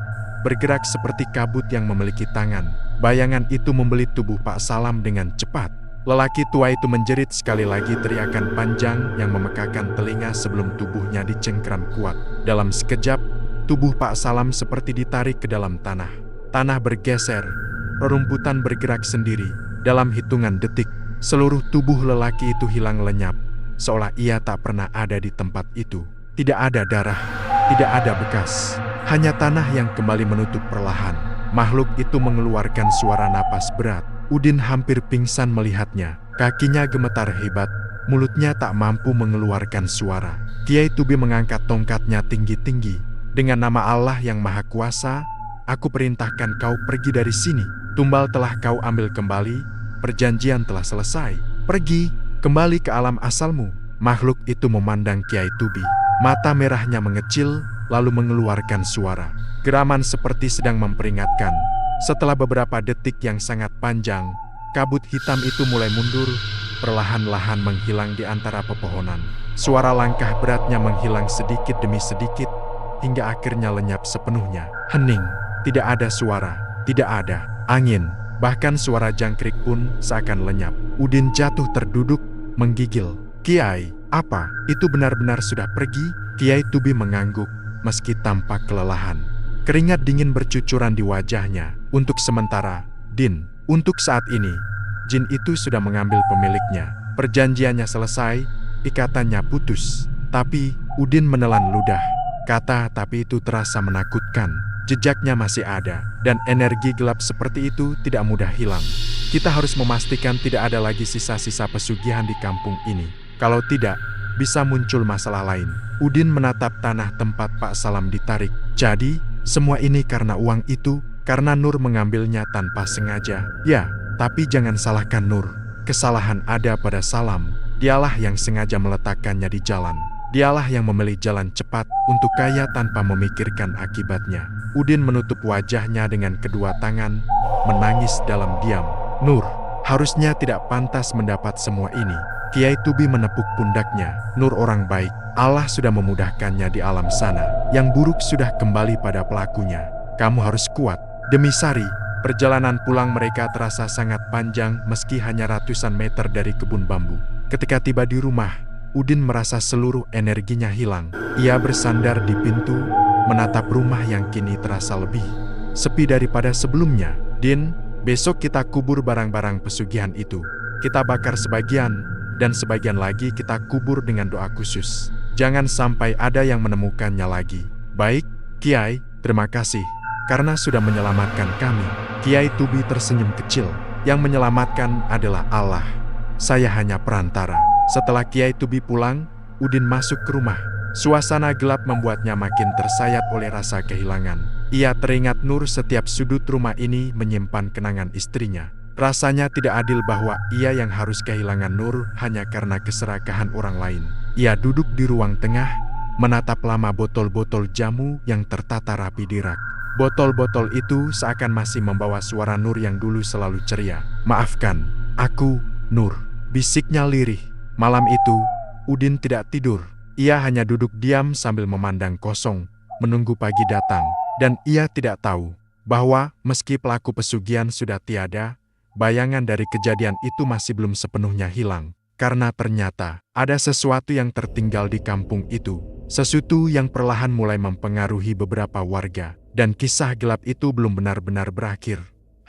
bergerak seperti kabut yang memiliki tangan. Bayangan itu membelit tubuh Pak Salam dengan cepat. Lelaki tua itu menjerit sekali lagi, teriakan panjang yang memekakan telinga sebelum tubuhnya dicengkram kuat. Dalam sekejap, tubuh Pak Salam seperti ditarik ke dalam tanah. Tanah bergeser, rerumputan bergerak sendiri. Dalam hitungan detik, seluruh tubuh lelaki itu hilang lenyap, seolah ia tak pernah ada di tempat itu. Tidak ada darah, tidak ada bekas, hanya tanah yang kembali menutup perlahan. Makhluk itu mengeluarkan suara napas berat. Udin hampir pingsan melihatnya. Kakinya gemetar hebat, mulutnya tak mampu mengeluarkan suara. Kiai Tubi mengangkat tongkatnya tinggi-tinggi. Dengan nama Allah yang Maha Kuasa, aku perintahkan kau pergi dari sini. Tumbal telah kau ambil kembali, perjanjian telah selesai. Pergi, kembali ke alam asalmu. Makhluk itu memandang Kiai Tubi. Mata merahnya mengecil, lalu mengeluarkan suara. Geraman seperti sedang memperingatkan. Setelah beberapa detik yang sangat panjang, kabut hitam itu mulai mundur, perlahan-lahan menghilang di antara pepohonan. Suara langkah beratnya menghilang sedikit demi sedikit, hingga akhirnya lenyap sepenuhnya. Hening, tidak ada suara, tidak ada angin, bahkan suara jangkrik pun seakan lenyap. Udin jatuh terduduk, menggigil. Kiai, apa? Itu benar-benar sudah pergi? Kiai Tubi mengangguk, meski tampak kelelahan. Keringat dingin bercucuran di wajahnya. Untuk sementara, Din, untuk saat ini, jin itu sudah mengambil pemiliknya. Perjanjiannya selesai, ikatannya putus. Tapi, Udin menelan ludah. Kata tapi itu terasa menakutkan. Jejaknya masih ada, dan energi gelap seperti itu tidak mudah hilang. Kita harus memastikan tidak ada lagi sisa-sisa pesugihan di kampung ini. Kalau tidak, bisa muncul masalah lain. Udin menatap tanah tempat Pak Salam ditarik. Jadi, semua ini karena uang itu, karena Nur mengambilnya tanpa sengaja. Ya, tapi jangan salahkan Nur. Kesalahan ada pada Salam. Dialah yang sengaja meletakkannya di jalan. Dialah yang memilih jalan cepat untuk kaya tanpa memikirkan akibatnya. Udin menutup wajahnya dengan kedua tangan, menangis dalam diam. Nur, harusnya tidak pantas mendapat semua ini. Kiai Tubi menepuk pundaknya. Nur orang baik. Allah sudah memudahkannya di alam sana. Yang buruk sudah kembali pada pelakunya. Kamu harus kuat. Demi Sari, perjalanan pulang mereka terasa sangat panjang meski hanya ratusan meter dari kebun bambu. Ketika tiba di rumah, Udin merasa seluruh energinya hilang. Ia bersandar di pintu, menatap rumah yang kini terasa lebih sepi daripada sebelumnya. Din, besok kita kubur barang-barang pesugihan itu. Kita bakar sebagian, dan sebagian lagi kita kubur dengan doa khusus. Jangan sampai ada yang menemukannya lagi. Baik, Kiai, terima kasih, karena sudah menyelamatkan kami. Kiai Tubi tersenyum kecil. Yang menyelamatkan adalah Allah. Saya hanya perantara. Setelah Kiai Tubi pulang, Udin masuk ke rumah. Suasana gelap membuatnya makin tersayat oleh rasa kehilangan. Ia teringat Nur. Setiap sudut rumah ini menyimpan kenangan istrinya. Rasanya tidak adil bahwa ia yang harus kehilangan Nur hanya karena keserakahan orang lain. Ia duduk di ruang tengah, menatap lama botol-botol jamu yang tertata rapi di rak. Botol-botol itu seakan masih membawa suara Nur yang dulu selalu ceria. Maafkan, aku, Nur, bisiknya lirih. Malam itu, Udin tidak tidur. Ia hanya duduk diam sambil memandang kosong, menunggu pagi datang. Dan ia tidak tahu bahwa meski pelaku pesugihan sudah tiada, bayangan dari kejadian itu masih belum sepenuhnya hilang. Karena ternyata ada sesuatu yang tertinggal di kampung itu. Sesuatu yang perlahan mulai mempengaruhi beberapa warga. Dan kisah gelap itu belum benar-benar berakhir.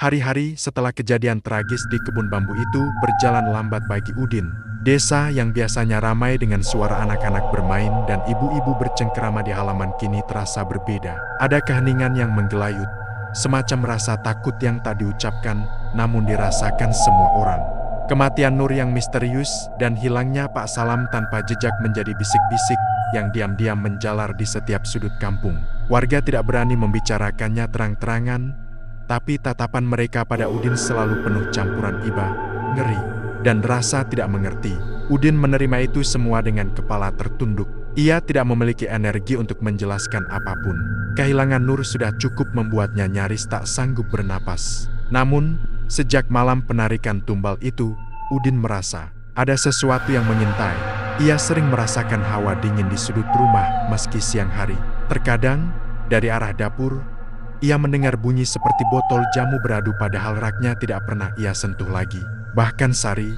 Hari-hari setelah kejadian tragis di kebun bambu itu berjalan lambat bagi Udin. Desa yang biasanya ramai dengan suara anak-anak bermain dan ibu-ibu bercengkerama di halaman kini terasa berbeda. Ada keheningan yang menggelayut, semacam rasa takut yang tak diucapkan namun dirasakan semua orang. Kematian Nur yang misterius dan hilangnya Pak Salam tanpa jejak menjadi bisik-bisik yang diam-diam menjalar di setiap sudut kampung. Warga tidak berani membicarakannya terang-terangan, tapi tatapan mereka pada Udin selalu penuh campuran iba, ngeri, dan rasa tidak mengerti. Udin menerima itu semua dengan kepala tertunduk. Ia tidak memiliki energi untuk menjelaskan apapun. Kehilangan Nur sudah cukup membuatnya nyaris tak sanggup bernapas. Namun, sejak malam penarikan tumbal itu, Udin merasa ada sesuatu yang mengintai. Ia sering merasakan hawa dingin di sudut rumah meski siang hari. Terkadang, dari arah dapur, ia mendengar bunyi seperti botol jamu beradu padahal raknya tidak pernah ia sentuh lagi. Bahkan Sari,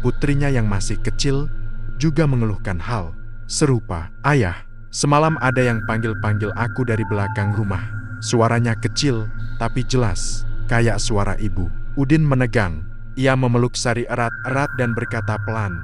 putrinya yang masih kecil, juga mengeluhkan hal serupa. "Ayah, semalam ada yang panggil-panggil aku dari belakang rumah. Suaranya kecil, tapi jelas, kayak suara ibu." Udin menegang. Ia memeluk Sari erat-erat dan berkata pelan,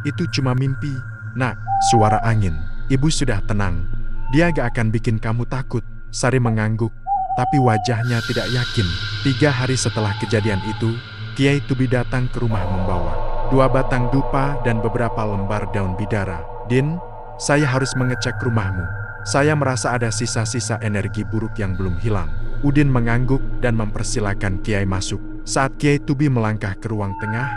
"Itu cuma mimpi, Nak, suara angin. Ibu sudah tenang. Dia gak akan bikin kamu takut." Sari mengangguk, tapi wajahnya tidak yakin. 3 hari setelah kejadian itu, Kiai Tubi datang ke rumah membawa 2 batang dupa dan beberapa lembar daun bidara. "Din, saya harus mengecek rumahmu. Saya merasa ada sisa-sisa energi buruk yang belum hilang." Udin mengangguk dan mempersilahkan Kiai masuk. Saat Kiai Tubi melangkah ke ruang tengah,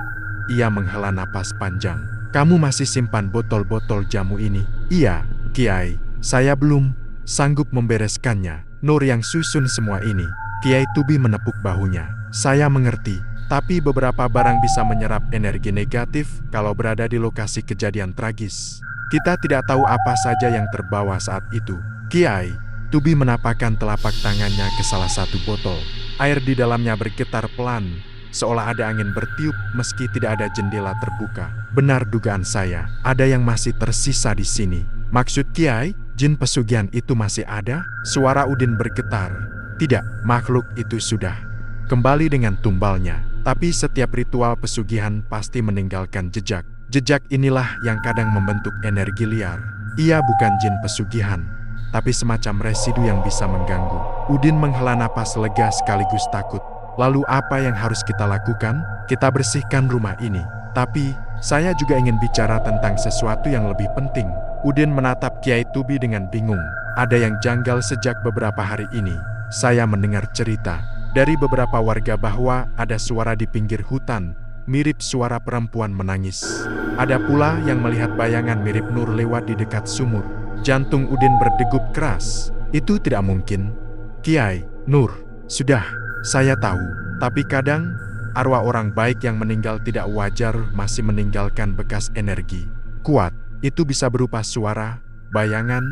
ia menghela napas panjang. "Kamu masih simpan botol-botol jamu ini?" "Iya, Kiai. Saya belum sanggup membereskannya." "Nur yang susun semua ini." Kiai Tubi menepuk bahunya. "Saya mengerti. Tapi beberapa barang bisa menyerap energi negatif kalau berada di lokasi kejadian tragis. Kita tidak tahu apa saja yang terbawa saat itu." Kiai Tubi menapakkan telapak tangannya ke salah satu botol. Air di dalamnya bergetar pelan, seolah ada angin bertiup meski tidak ada jendela terbuka. "Benar dugaan saya, ada yang masih tersisa di sini." "Maksud Kiai, jin pesugihan itu masih ada?" Suara Udin bergetar. "Tidak, makhluk itu sudah kembali dengan tumbalnya. Tapi setiap ritual pesugihan pasti meninggalkan jejak. Jejak inilah yang kadang membentuk energi liar. Ia bukan jin pesugihan, tapi semacam residu yang bisa mengganggu." Udin menghela napas lega sekaligus takut. "Lalu apa yang harus kita lakukan?" "Kita bersihkan rumah ini. Tapi, saya juga ingin bicara tentang sesuatu yang lebih penting." Udin menatap Kiai Tubi dengan bingung. "Ada yang janggal sejak beberapa hari ini. Saya mendengar cerita dari beberapa warga bahwa ada suara di pinggir hutan, mirip suara perempuan menangis. Ada pula yang melihat bayangan mirip Nur lewat di dekat sumur." Jantung Udin berdegup keras. "Itu tidak mungkin, Kiai." "Nur, sudah, saya tahu. Tapi kadang, arwah orang baik yang meninggal tidak wajar masih meninggalkan bekas energi kuat. Itu bisa berupa suara, bayangan,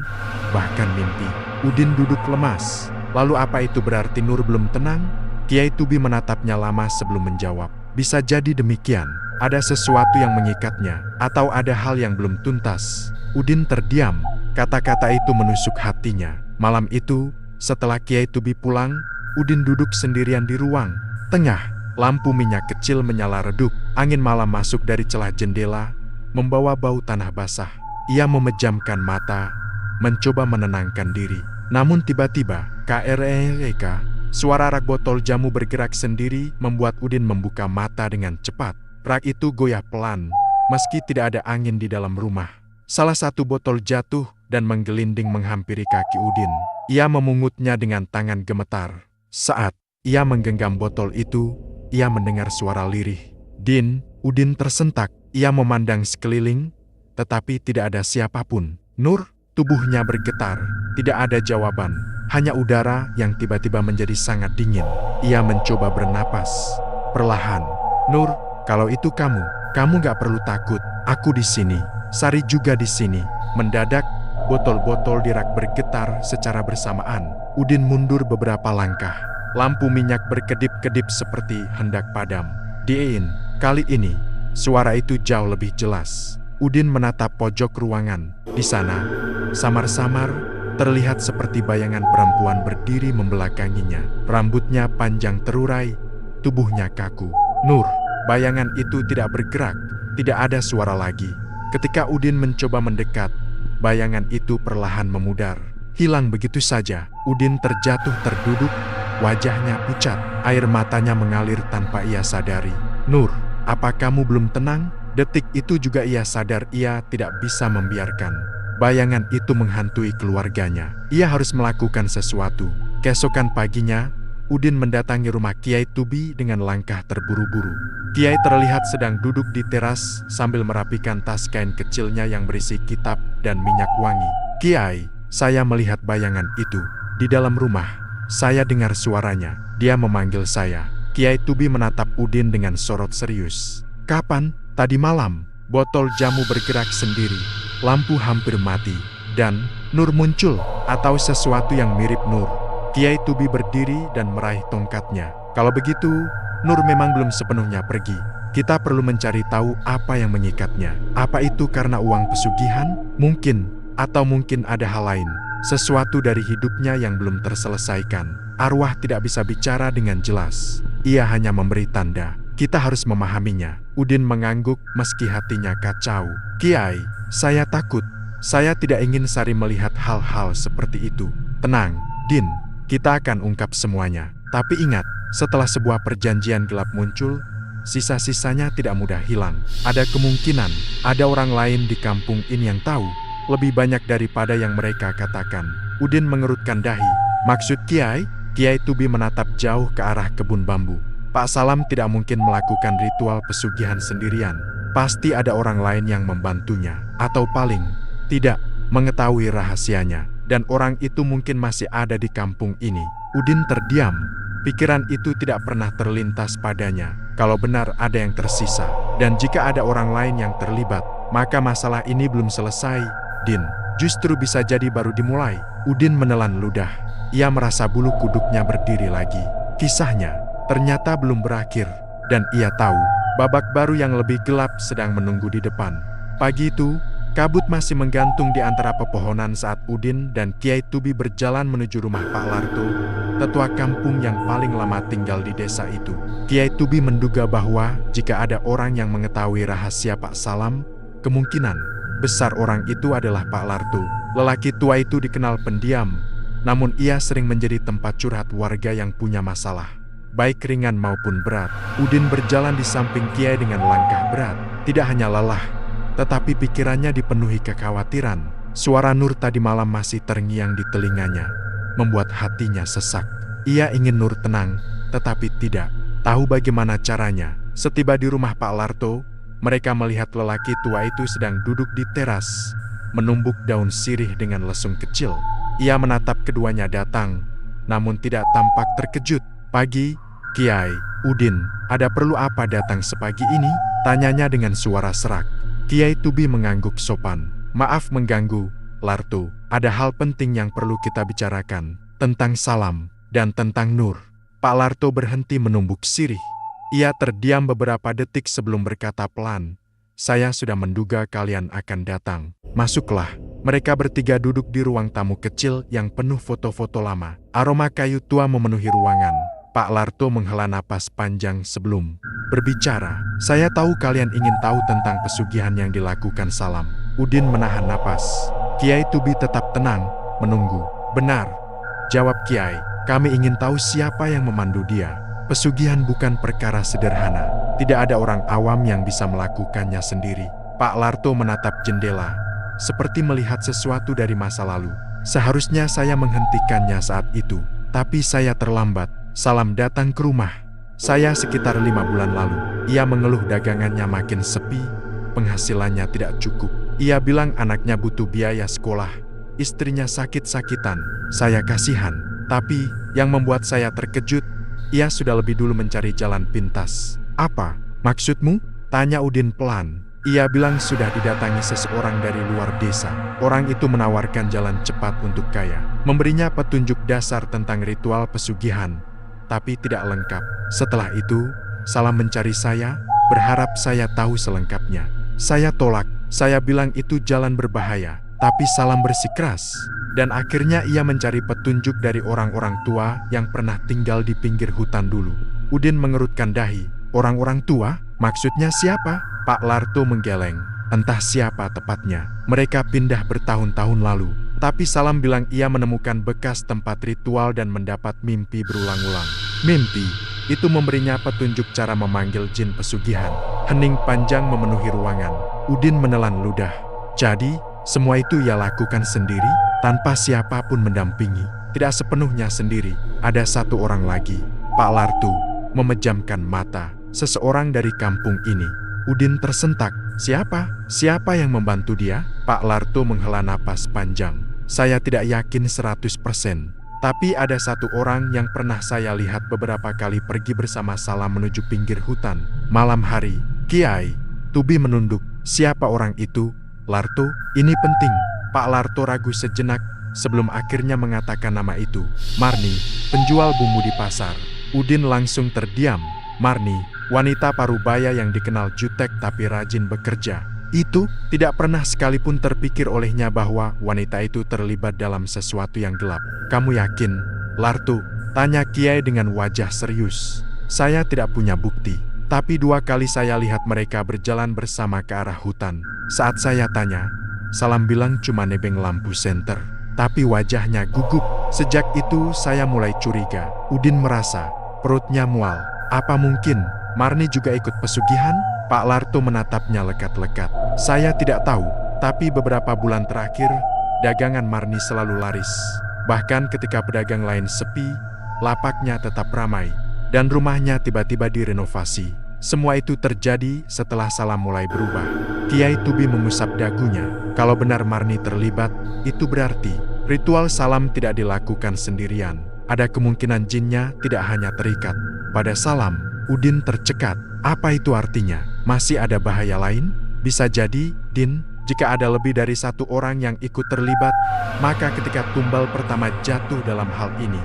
bahkan mimpi." Udin duduk lemas. "Lalu apa itu berarti Nur belum tenang?" Kiai Tubi menatapnya lama sebelum menjawab. "Bisa jadi demikian. Ada sesuatu yang mengikatnya, atau ada hal yang belum tuntas." Udin terdiam. Kata-kata itu menusuk hatinya. Malam itu, setelah Kiai Tubi pulang, Udin duduk sendirian di ruang tengah. Lampu minyak kecil menyala redup. Angin malam masuk dari celah jendela, membawa bau tanah basah. Ia memejamkan mata, mencoba menenangkan diri. Namun tiba-tiba, KREK, suara rak botol jamu bergerak sendiri membuat Udin membuka mata dengan cepat. Rak itu goyah pelan, meski tidak ada angin di dalam rumah. Salah satu botol jatuh dan menggelinding menghampiri kaki Udin. Ia memungutnya dengan tangan gemetar. Saat ia menggenggam botol itu, ia mendengar suara lirih. "Din." Udin tersentak. Ia memandang sekeliling, tetapi tidak ada siapapun. "Nur?" Tubuhnya bergetar. Tidak ada jawaban, hanya udara yang tiba-tiba menjadi sangat dingin. Ia mencoba bernapas perlahan. "Nur, kalau itu kamu gak perlu takut. Aku di sini. Sari juga di sini." Mendadak, botol-botol di rak bergetar secara bersamaan. Udin mundur beberapa langkah. Lampu minyak berkedip-kedip seperti hendak padam. "Din." Kali ini, suara itu jauh lebih jelas. Udin menatap pojok ruangan. Di sana, samar-samar, terlihat seperti bayangan perempuan berdiri membelakanginya. Rambutnya panjang terurai, tubuhnya kaku. Nur, bayangan itu tidak bergerak, tidak ada suara lagi. Ketika Udin mencoba mendekat, bayangan itu perlahan memudar. Hilang begitu saja. Udin terjatuh terduduk, wajahnya pucat, air matanya mengalir tanpa ia sadari. Nur, apa kamu belum tenang? Detik itu juga ia sadar ia tidak bisa membiarkan bayangan itu menghantui keluarganya. Ia harus melakukan sesuatu. Keesokan paginya, Udin mendatangi rumah Kiai Tubi dengan langkah terburu-buru. Kiai terlihat sedang duduk di teras sambil merapikan tas kain kecilnya yang berisi kitab dan minyak wangi. Kiai, saya melihat bayangan itu di dalam rumah. Saya dengar suaranya. Dia memanggil saya. Kiai Tubi menatap Udin dengan sorot serius. Kapan? Tadi malam. Botol jamu bergerak sendiri. Lampu hampir mati. Dan Nur muncul, atau sesuatu yang mirip Nur. Kiai Tubi berdiri dan meraih tongkatnya. Kalau begitu, Nur memang belum sepenuhnya pergi. Kita perlu mencari tahu apa yang mengikatnya. Apa itu karena uang pesugihan? Mungkin. Atau mungkin ada hal lain. Sesuatu dari hidupnya yang belum terselesaikan. Arwah tidak bisa bicara dengan jelas. Ia hanya memberi tanda. Kita harus memahaminya. Udin mengangguk meski hatinya kacau. Kiai, saya takut. Saya tidak ingin Sari melihat hal-hal seperti itu. Tenang, Din. Kita akan ungkap semuanya. Tapi ingat, setelah sebuah perjanjian gelap muncul, sisa-sisanya tidak mudah hilang. Ada kemungkinan ada orang lain di kampung ini yang tahu lebih banyak daripada yang mereka katakan. Udin mengerutkan dahi. Maksud Kiai? Kiai Tubi menatap jauh ke arah kebun bambu. Pak Salam tidak mungkin melakukan ritual pesugihan sendirian. Pasti ada orang lain yang membantunya. Atau paling tidak mengetahui rahasianya. Dan orang itu mungkin masih ada di kampung ini. Udin terdiam. Pikiran itu tidak pernah terlintas padanya. Kalau benar ada yang tersisa. Dan jika ada orang lain yang terlibat, maka masalah ini belum selesai. Din, justru bisa jadi baru dimulai. Udin menelan ludah. Ia merasa bulu kuduknya berdiri lagi. Kisahnya ternyata belum berakhir. Dan ia tahu, babak baru yang lebih gelap sedang menunggu di depan. Pagi itu, kabut masih menggantung di antara pepohonan saat Udin dan Kiai Tubi berjalan menuju rumah Pak Larto, tetua kampung yang paling lama tinggal di desa itu. Kiai Tubi menduga bahwa jika ada orang yang mengetahui rahasia Pak Salam, kemungkinan besar orang itu adalah Pak Larto. Lelaki tua itu dikenal pendiam, namun ia sering menjadi tempat curhat warga yang punya masalah, baik ringan maupun berat. Udin berjalan di samping Kiai dengan langkah berat. Tidak hanya lelah, tetapi pikirannya dipenuhi kekhawatiran. Suara Nur tadi malam masih terngiang di telinganya, membuat hatinya sesak. Ia ingin Nur tenang, tetapi tidak tahu bagaimana caranya. Setiba di rumah Pak Larto, mereka melihat lelaki tua itu sedang duduk di teras, menumbuk daun sirih dengan lesung kecil. Ia menatap keduanya datang, namun tidak tampak terkejut. Pagi, Kiai, Udin, ada perlu apa datang sepagi ini? Tanyanya dengan suara serak. Kiai Tubi mengangguk sopan. Maaf mengganggu, Larto. Ada hal penting yang perlu kita bicarakan. Tentang Salam, dan tentang Nur. Pak Larto berhenti menumbuk sirih. Ia terdiam beberapa detik sebelum berkata pelan. Saya sudah menduga kalian akan datang. Masuklah. Mereka bertiga duduk di ruang tamu kecil yang penuh foto-foto lama. Aroma kayu tua memenuhi ruangan. Pak Larto menghela napas panjang sebelum berbicara. Saya tahu kalian ingin tahu tentang pesugihan yang dilakukan Salam. Udin menahan napas. Kiai Tubi tetap tenang, menunggu. Benar, jawab Kiai. Kami ingin tahu siapa yang memandu dia. Pesugihan bukan perkara sederhana. Tidak ada orang awam yang bisa melakukannya sendiri. Pak Larto menatap jendela, seperti melihat sesuatu dari masa lalu. Seharusnya saya menghentikannya saat itu, tapi saya terlambat. Salam datang ke rumah saya sekitar 5 bulan lalu. Ia mengeluh dagangannya makin sepi, penghasilannya tidak cukup. Ia bilang anaknya butuh biaya sekolah, istrinya sakit-sakitan. Saya kasihan, tapi yang membuat saya terkejut, ia sudah lebih dulu mencari jalan pintas. Apa maksudmu? Tanya Udin pelan. Ia bilang sudah didatangi seseorang dari luar desa. Orang itu menawarkan jalan cepat untuk kaya, memberinya petunjuk dasar tentang ritual pesugihan, tapi tidak lengkap. Setelah itu, Salam mencari saya, berharap saya tahu selengkapnya. Saya tolak. Saya bilang itu jalan berbahaya, tapi Salam bersikeras. Dan akhirnya ia mencari petunjuk dari orang-orang tua yang pernah tinggal di pinggir hutan dulu. Udin mengerutkan dahi. Orang-orang tua? Maksudnya siapa? Pak Larto menggeleng. Entah siapa tepatnya. Mereka pindah bertahun-tahun lalu. Tapi Salam bilang ia menemukan bekas tempat ritual dan mendapat mimpi berulang-ulang. Mimpi itu memberinya petunjuk cara memanggil jin pesugihan. Hening panjang memenuhi ruangan. Udin menelan ludah. Jadi, semua itu ia lakukan sendiri, tanpa siapapun mendampingi. Tidak sepenuhnya sendiri, ada satu orang lagi. Pak Larto memejamkan mata. Seseorang dari kampung ini. Udin tersentak. Siapa? Siapa yang membantu dia? Pak Larto menghela napas panjang. Saya tidak yakin 100%. Tapi ada satu orang yang pernah saya lihat beberapa kali pergi bersama Salam menuju pinggir hutan. Malam hari, Kiai Tubi menunduk. Siapa orang itu? Larto, ini penting. Pak Larto ragu sejenak sebelum akhirnya mengatakan nama itu. Marni, penjual bumbu di pasar. Udin langsung terdiam. Marni, wanita parubaya yang dikenal jutek tapi rajin bekerja. Itu tidak pernah sekalipun terpikir olehnya bahwa wanita itu terlibat dalam sesuatu yang gelap. Kamu yakin, Larto? Tanya Kiai dengan wajah serius. Saya tidak punya bukti, tapi 2 kali saya lihat mereka berjalan bersama ke arah hutan. Saat saya tanya, Salam bilang cuma nebeng lampu senter, tapi wajahnya gugup. Sejak itu saya mulai curiga. Udin merasa perutnya mual. Apa mungkin Marni juga ikut pesugihan? Pak Larto menatapnya lekat-lekat. Saya tidak tahu, tapi beberapa bulan terakhir, dagangan Marni selalu laris. Bahkan ketika pedagang lain sepi, lapaknya tetap ramai, dan rumahnya tiba-tiba direnovasi. Semua itu terjadi setelah Salam mulai berubah. Kiai Tubi mengusap dagunya. Kalau benar Marni terlibat, itu berarti ritual Salam tidak dilakukan sendirian. Ada kemungkinan jinnya tidak hanya terikat pada Salam. Udin tercekat. Apa itu artinya? Masih ada bahaya lain? Bisa jadi, Din, jika ada lebih dari satu orang yang ikut terlibat, maka ketika tumbal pertama jatuh dalam hal ini,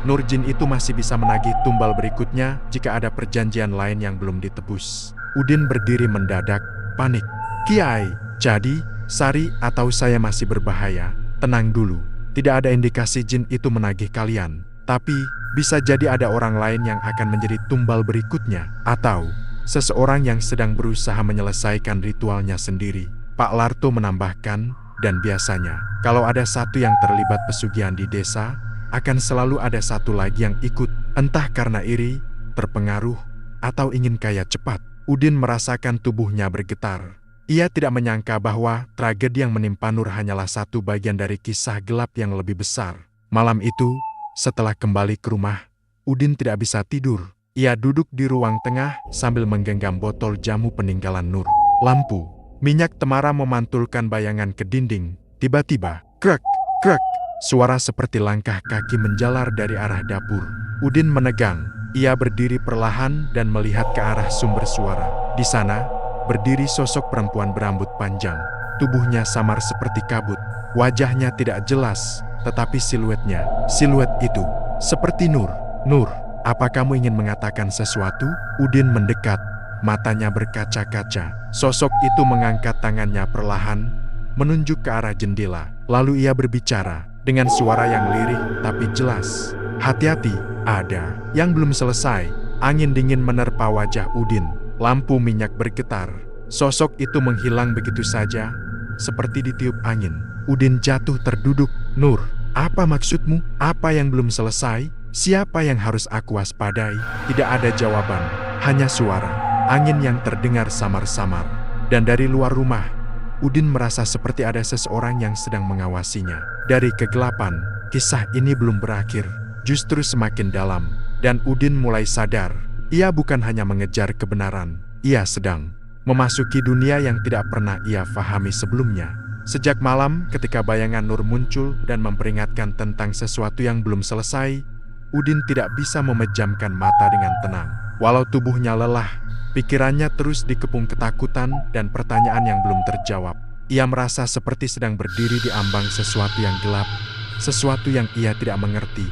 Nurjin itu masih bisa menagih tumbal berikutnya jika ada perjanjian lain yang belum ditebus. Udin berdiri mendadak, panik. Kiai, jadi, Sari atau saya masih berbahaya? Tenang dulu, tidak ada indikasi jin itu menagih kalian. Tapi, bisa jadi ada orang lain yang akan menjadi tumbal berikutnya, atau seseorang yang sedang berusaha menyelesaikan ritualnya sendiri. Pak Larto menambahkan, dan biasanya, kalau ada satu yang terlibat pesugihan di desa, akan selalu ada satu lagi yang ikut, entah karena iri, terpengaruh, atau ingin kaya cepat. Udin merasakan tubuhnya bergetar. Ia tidak menyangka bahwa tragedi yang menimpa Nur hanyalah satu bagian dari kisah gelap yang lebih besar. Malam itu, setelah kembali ke rumah, Udin tidak bisa tidur. Ia duduk di ruang tengah sambil menggenggam botol jamu peninggalan Nur. Lampu minyak temara memantulkan bayangan ke dinding. Tiba-tiba, krek, krek, suara seperti langkah kaki menjalar dari arah dapur. Udin menegang. Ia berdiri perlahan dan melihat ke arah sumber suara. Di sana, berdiri sosok perempuan berambut panjang. Tubuhnya samar seperti kabut. Wajahnya tidak jelas, tetapi siluet itu seperti Nur. Nur, apa kamu ingin mengatakan sesuatu? Udin mendekat, matanya berkaca-kaca. Sosok itu mengangkat tangannya perlahan, menunjuk ke arah jendela. Lalu ia berbicara dengan suara yang lirih tapi jelas. Hati-hati, ada yang belum selesai. Angin dingin menerpa wajah Udin. Lampu minyak bergetar. Sosok itu menghilang begitu saja, seperti ditiup angin. Udin jatuh terduduk. Nur, apa maksudmu? Apa yang belum selesai? Siapa yang harus aku waspadai? Tidak ada jawaban, hanya suara. Angin yang terdengar samar-samar. Dan dari luar rumah, Udin merasa seperti ada seseorang yang sedang mengawasinya. Dari kegelapan, kisah ini belum berakhir, justru semakin dalam. Dan Udin mulai sadar, ia bukan hanya mengejar kebenaran, ia sedang memasuki dunia yang tidak pernah ia fahami sebelumnya. Sejak malam ketika bayangan Nur muncul dan memperingatkan tentang sesuatu yang belum selesai, Udin tidak bisa memejamkan mata dengan tenang. Walau tubuhnya lelah, pikirannya terus dikepung ketakutan dan pertanyaan yang belum terjawab. Ia merasa seperti sedang berdiri di ambang sesuatu yang gelap, sesuatu yang ia tidak mengerti,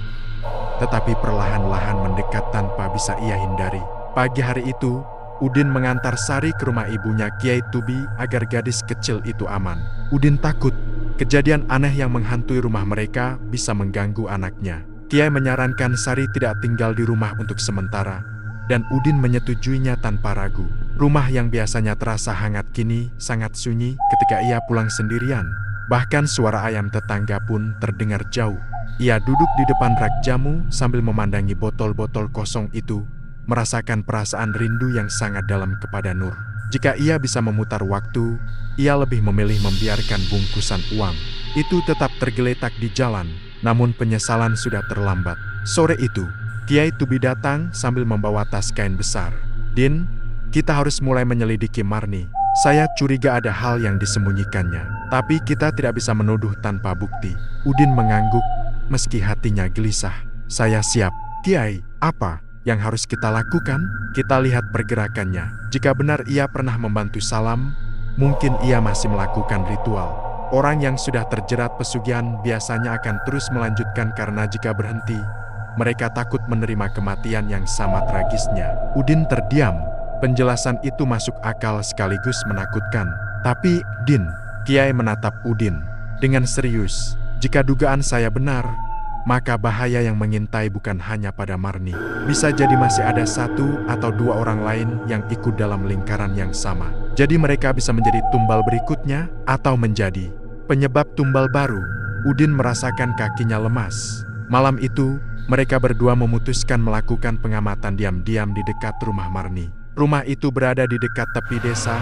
tetapi perlahan-lahan mendekat tanpa bisa ia hindari. Pagi hari itu, Udin mengantar Sari ke rumah ibunya Kiai Tubi agar gadis kecil itu aman. Udin takut kejadian aneh yang menghantui rumah mereka bisa mengganggu anaknya. Kiai menyarankan Sari tidak tinggal di rumah untuk sementara, dan Udin menyetujuinya tanpa ragu. Rumah yang biasanya terasa hangat kini sangat sunyi ketika ia pulang sendirian. Bahkan suara ayam tetangga pun terdengar jauh. Ia duduk di depan rak jamu sambil memandangi botol-botol kosong itu, merasakan perasaan rindu yang sangat dalam kepada Nur. Jika ia bisa memutar waktu, ia lebih memilih membiarkan bungkusan uang itu tetap tergeletak di jalan, namun penyesalan sudah terlambat. Sore itu, Kiai Tubi datang sambil membawa tas kain besar. "Din, kita harus mulai menyelidiki Marni. Saya curiga ada hal yang disembunyikannya, tapi kita tidak bisa menuduh tanpa bukti." Udin mengangguk, meski hatinya gelisah. "Saya siap, Kiai. Apa yang harus kita lakukan? Kita lihat pergerakannya. Jika benar ia pernah membantu Salam, mungkin ia masih melakukan ritual. Orang yang sudah terjerat pesugihan biasanya akan terus melanjutkan karena jika berhenti, mereka takut menerima kematian yang sama tragisnya." Udin terdiam. Penjelasan itu masuk akal sekaligus menakutkan. "Tapi, Din," Kiai menatap Udin dengan serius, "jika dugaan saya benar, maka bahaya yang mengintai bukan hanya pada Marni. Bisa jadi masih ada 1 atau 2 orang lain yang ikut dalam lingkaran yang sama. Jadi mereka bisa menjadi tumbal berikutnya atau menjadi penyebab tumbal baru." Udin merasakan kakinya lemas. Malam itu, mereka berdua memutuskan melakukan pengamatan diam-diam di dekat rumah Marni. Rumah itu berada di dekat tepi desa,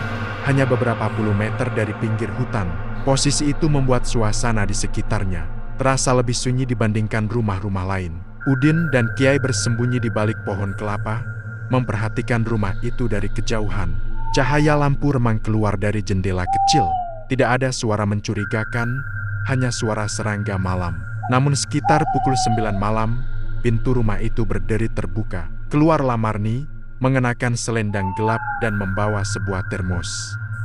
hanya beberapa puluh meter dari pinggir hutan. Posisi itu membuat suasana di sekitarnya terasa lebih sunyi dibandingkan rumah-rumah lain. Udin dan Kiai bersembunyi di balik pohon kelapa, memperhatikan rumah itu dari kejauhan. Cahaya lampu remang keluar dari jendela kecil. Tidak ada suara mencurigakan, hanya suara serangga malam. Namun sekitar pukul 9 malam, pintu rumah itu berderi terbuka. Keluarlah Marni, mengenakan selendang gelap dan membawa sebuah termos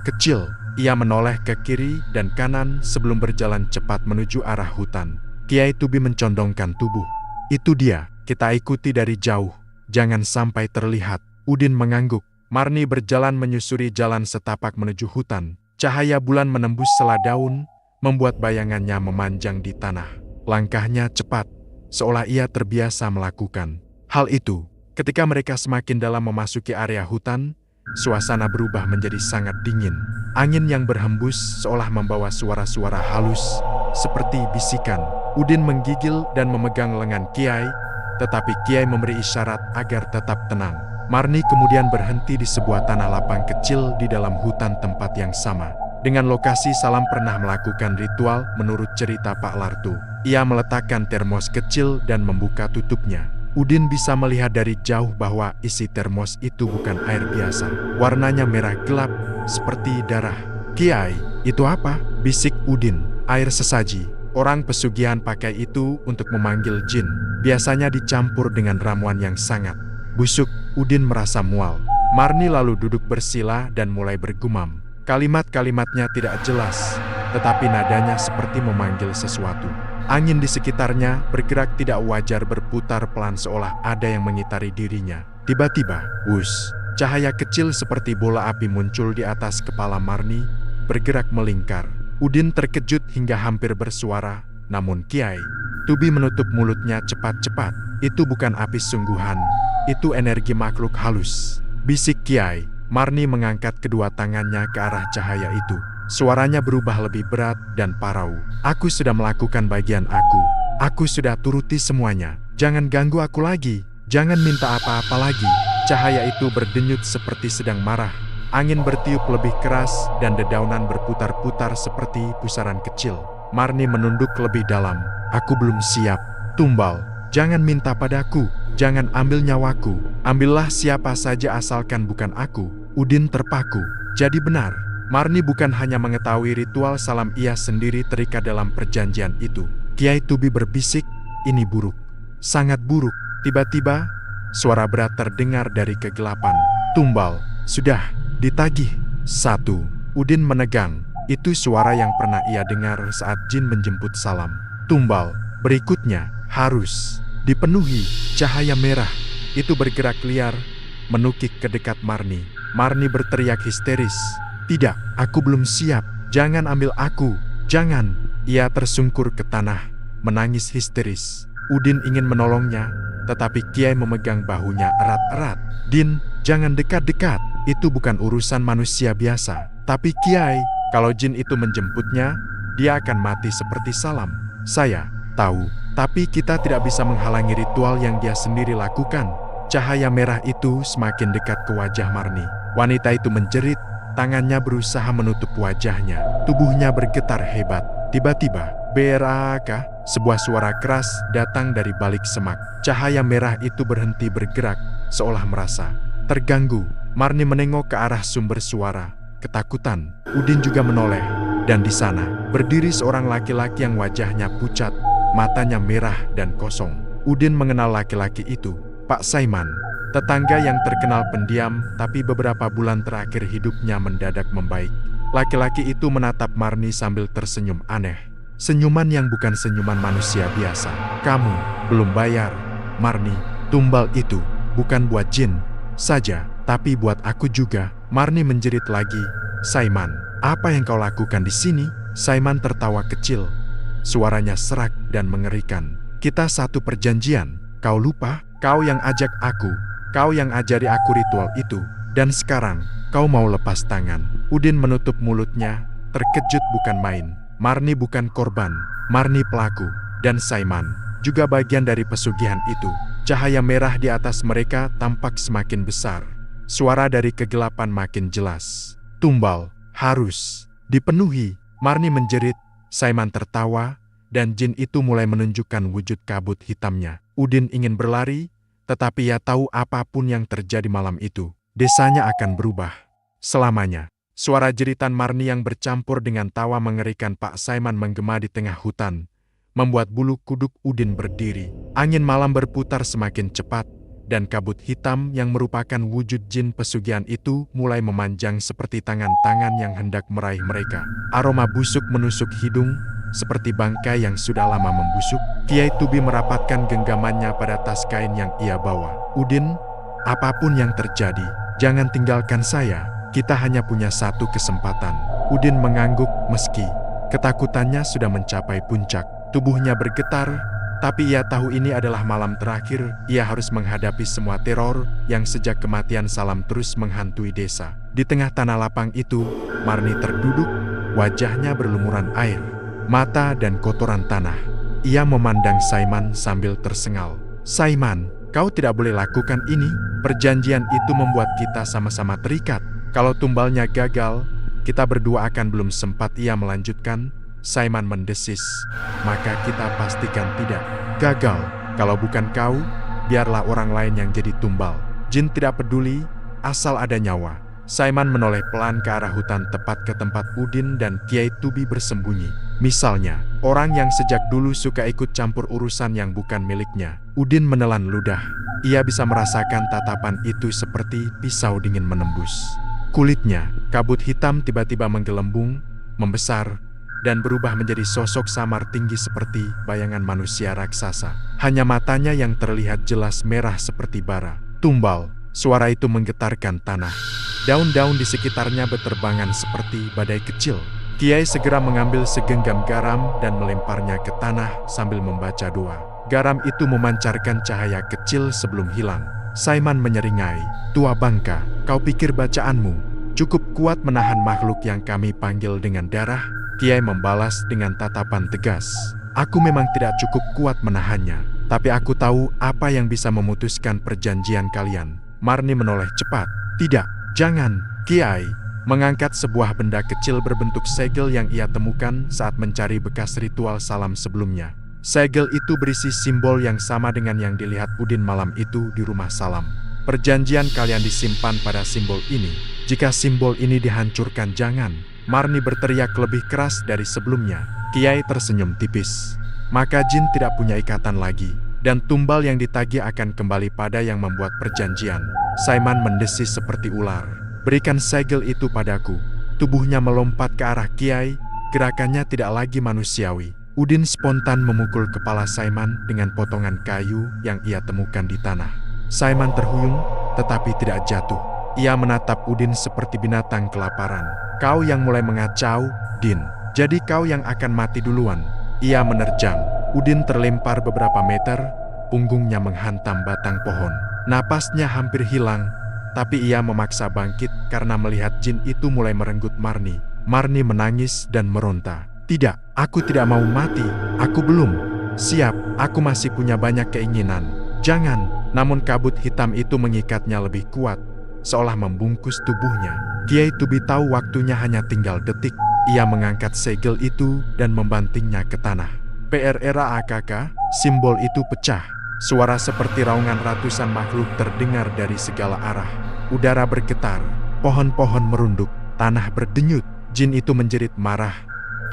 kecil. Ia menoleh ke kiri dan kanan sebelum berjalan cepat menuju arah hutan. Kiai Tubi mencondongkan tubuh. "Itu dia, kita ikuti dari jauh. Jangan sampai terlihat." Udin mengangguk. Marni berjalan menyusuri jalan setapak menuju hutan. Cahaya bulan menembus sela daun, membuat bayangannya memanjang di tanah. Langkahnya cepat, seolah ia terbiasa melakukan hal itu. Ketika mereka semakin dalam memasuki area hutan, suasana berubah menjadi sangat dingin. Angin yang berhembus seolah membawa suara-suara halus, seperti bisikan. Udin menggigil dan memegang lengan Kiai, tetapi Kiai memberi isyarat agar tetap tenang. Marni kemudian berhenti di sebuah tanah lapang kecil di dalam hutan tempat yang sama dengan lokasi Salam pernah melakukan ritual menurut cerita Pak Lartu. Ia meletakkan termos kecil dan membuka tutupnya. Udin bisa melihat dari jauh bahwa isi termos itu bukan air biasa. Warnanya merah gelap, seperti darah. "Kiai, itu apa?" bisik Udin. "Air sesaji. Orang pesugihan pakai itu untuk memanggil jin. Biasanya dicampur dengan ramuan yang sangat busuk." Udin merasa mual. Marni lalu duduk bersila dan mulai bergumam. Kalimat-kalimatnya tidak jelas, tetapi nadanya seperti memanggil sesuatu. Angin di sekitarnya bergerak tidak wajar, berputar pelan seolah ada yang mengitari dirinya. Tiba-tiba, cahaya kecil seperti bola api muncul di atas kepala Marni, bergerak melingkar. Udin terkejut hingga hampir bersuara, namun Kiai Tubi menutup mulutnya cepat-cepat. "Itu bukan api sungguhan, itu energi makhluk halus," bisik Kiai. Marni mengangkat kedua tangannya ke arah cahaya itu. Suaranya berubah lebih berat dan parau. "Aku sudah melakukan bagian aku. Aku sudah turuti semuanya. Jangan ganggu aku lagi. Jangan minta apa-apa lagi." Cahaya itu berdenyut seperti sedang marah. Angin bertiup lebih keras dan dedaunan berputar-putar seperti pusaran kecil. Marni menunduk lebih dalam. "Aku belum siap. Tumbal, jangan minta padaku. Jangan ambil nyawaku. Ambillah siapa saja asalkan bukan aku." Udin terpaku. Jadi benar, Marni bukan hanya mengetahui ritual Salam, ia sendiri terikat dalam perjanjian itu. Kiai Tubi berbisik, "Ini buruk. Sangat buruk." Tiba-tiba, suara berat terdengar dari kegelapan. "Tumbal, sudah ditagih." 1. Udin menegang. Itu suara yang pernah ia dengar saat jin menjemput Salam. Tumbal berikutnya harus dipenuhi. Cahaya merah itu bergerak liar, menukik ke dekat Marni. Marni berteriak histeris, "Tidak, aku belum siap. Jangan ambil aku. Jangan." Ia tersungkur ke tanah, menangis histeris. Udin ingin menolongnya, tetapi Kiai memegang bahunya erat-erat. "Din, jangan dekat-dekat. Itu bukan urusan manusia biasa." "Tapi Kiai, kalau jin itu menjemputnya, dia akan mati seperti Salam." "Saya tahu, tapi kita tidak bisa menghalangi ritual yang dia sendiri lakukan." Cahaya merah itu semakin dekat ke wajah Marni. Wanita itu menjerit, tangannya berusaha menutup wajahnya. Tubuhnya bergetar hebat. Tiba-tiba, "Beraka!" Sebuah suara keras datang dari balik semak. Cahaya merah itu berhenti bergerak, seolah merasa terganggu. Marni menengok ke arah sumber suara. Ketakutan. Udin juga menoleh. Dan di sana, berdiri seorang laki-laki yang wajahnya pucat, matanya merah dan kosong. Udin mengenal laki-laki itu, Pak Saiman. Tetangga yang terkenal pendiam, tapi beberapa bulan terakhir hidupnya mendadak membaik. Laki-laki itu menatap Marni sambil tersenyum aneh. Senyuman yang bukan senyuman manusia biasa. "Kamu belum bayar, Marni. Tumbal itu bukan buat jin saja, tapi buat aku juga." Marni menjerit lagi. "Saiman, apa yang kau lakukan di sini?" Saiman tertawa kecil. Suaranya serak dan mengerikan. "Kita satu perjanjian. Kau lupa? Kau yang ajak aku. Kau yang ajari aku ritual itu. Dan sekarang, kau mau lepas tangan." Udin menutup mulutnya, terkejut bukan main. Marni bukan korban, Marni pelaku. Dan Saiman juga bagian dari pesugihan itu. Cahaya merah di atas mereka tampak semakin besar. Suara dari kegelapan makin jelas. "Tumbal harus dipenuhi." Marni menjerit, Saiman tertawa, dan jin itu mulai menunjukkan wujud kabut hitamnya. Udin ingin berlari, tetapi ia tahu apapun yang terjadi malam itu, desanya akan berubah selamanya. Suara jeritan Marni yang bercampur dengan tawa mengerikan Pak Saiman menggema di tengah hutan, membuat bulu kuduk Udin berdiri. Angin malam berputar semakin cepat, dan kabut hitam yang merupakan wujud jin pesugihan itu mulai memanjang seperti tangan-tangan yang hendak meraih mereka. Aroma busuk menusuk hidung, seperti bangkai yang sudah lama membusuk. Kiai Tubi merapatkan genggamannya pada tas kain yang ia bawa. "Udin, apapun yang terjadi, jangan tinggalkan saya. Kita hanya punya satu kesempatan." Udin mengangguk meski ketakutannya sudah mencapai puncak. Tubuhnya bergetar, tapi ia tahu ini adalah malam terakhir. Ia harus menghadapi semua teror yang sejak kematian Salam terus menghantui desa. Di tengah tanah lapang itu, Marni terduduk, wajahnya berlumuran air, mata dan kotoran tanah. Ia memandang Saiman sambil tersengal. "Saiman, kau tidak boleh lakukan ini. Perjanjian itu membuat kita sama-sama terikat. Kalau tumbalnya gagal, kita berdua akan." Belum sempat ia melanjutkan, Saiman mendesis, "Maka kita pastikan tidak gagal. Kalau bukan kau, biarlah orang lain yang jadi tumbal. Jin tidak peduli, asal ada nyawa." Saiman menoleh pelan ke arah hutan tepat ke tempat Udin dan Kiai Tubi bersembunyi. Misalnya, orang yang sejak dulu suka ikut campur urusan yang bukan miliknya. Udin menelan ludah. Ia bisa merasakan tatapan itu seperti pisau dingin menembus kulitnya. Kabut hitam tiba-tiba menggelembung, membesar, dan berubah menjadi sosok samar tinggi seperti bayangan manusia raksasa. Hanya matanya yang terlihat jelas merah seperti bara. "Tumbal!" Suara itu menggetarkan tanah. Daun-daun di sekitarnya berterbangan seperti badai kecil. Kiai segera mengambil segenggam garam dan melemparnya ke tanah sambil membaca doa. Garam itu memancarkan cahaya kecil sebelum hilang. Saiman menyeringai, "Tua bangka, kau pikir bacaanmu cukup kuat menahan makhluk yang kami panggil dengan darah?" Kiai membalas dengan tatapan tegas, "Aku memang tidak cukup kuat menahannya, tapi aku tahu apa yang bisa memutuskan perjanjian kalian." Marni menoleh cepat. "Tidak, jangan, Kiai." Mengangkat sebuah benda kecil berbentuk segel yang ia temukan saat mencari bekas ritual Salam sebelumnya. Segel itu berisi simbol yang sama dengan yang dilihat Udin malam itu di rumah Salam. "Perjanjian kalian disimpan pada simbol ini. Jika simbol ini dihancurkan, jangan." Marni berteriak lebih keras dari sebelumnya. Kiai tersenyum tipis. "Maka jin tidak punya ikatan lagi, dan tumbal yang ditagih akan kembali pada yang membuat perjanjian." Saiman mendesis seperti ular. "Berikan segel itu padaku." Tubuhnya melompat ke arah Kiai, gerakannya tidak lagi manusiawi. Udin spontan memukul kepala Saiman dengan potongan kayu yang ia temukan di tanah. Saiman terhuyung, tetapi tidak jatuh. Ia menatap Udin seperti binatang kelaparan. "Kau yang mulai mengacau, Din. Jadi kau yang akan mati duluan." Ia menerjang. Udin terlempar beberapa meter, punggungnya menghantam batang pohon. Napasnya hampir hilang, tapi ia memaksa bangkit karena melihat jin itu mulai merenggut Marni. Marni menangis dan meronta. "Tidak, aku tidak mau mati. Aku belum siap. Aku masih punya banyak keinginan. Jangan." Namun kabut hitam itu mengikatnya lebih kuat, seolah membungkus tubuhnya. Kiai Tubi tahu waktunya hanya tinggal detik. Ia mengangkat segel itu dan membantingnya ke tanah. "PRRA AKK," simbol itu pecah. Suara seperti raungan ratusan makhluk terdengar dari segala arah. Udara bergetar, pohon-pohon merunduk, tanah berdenyut. Jin itu menjerit marah.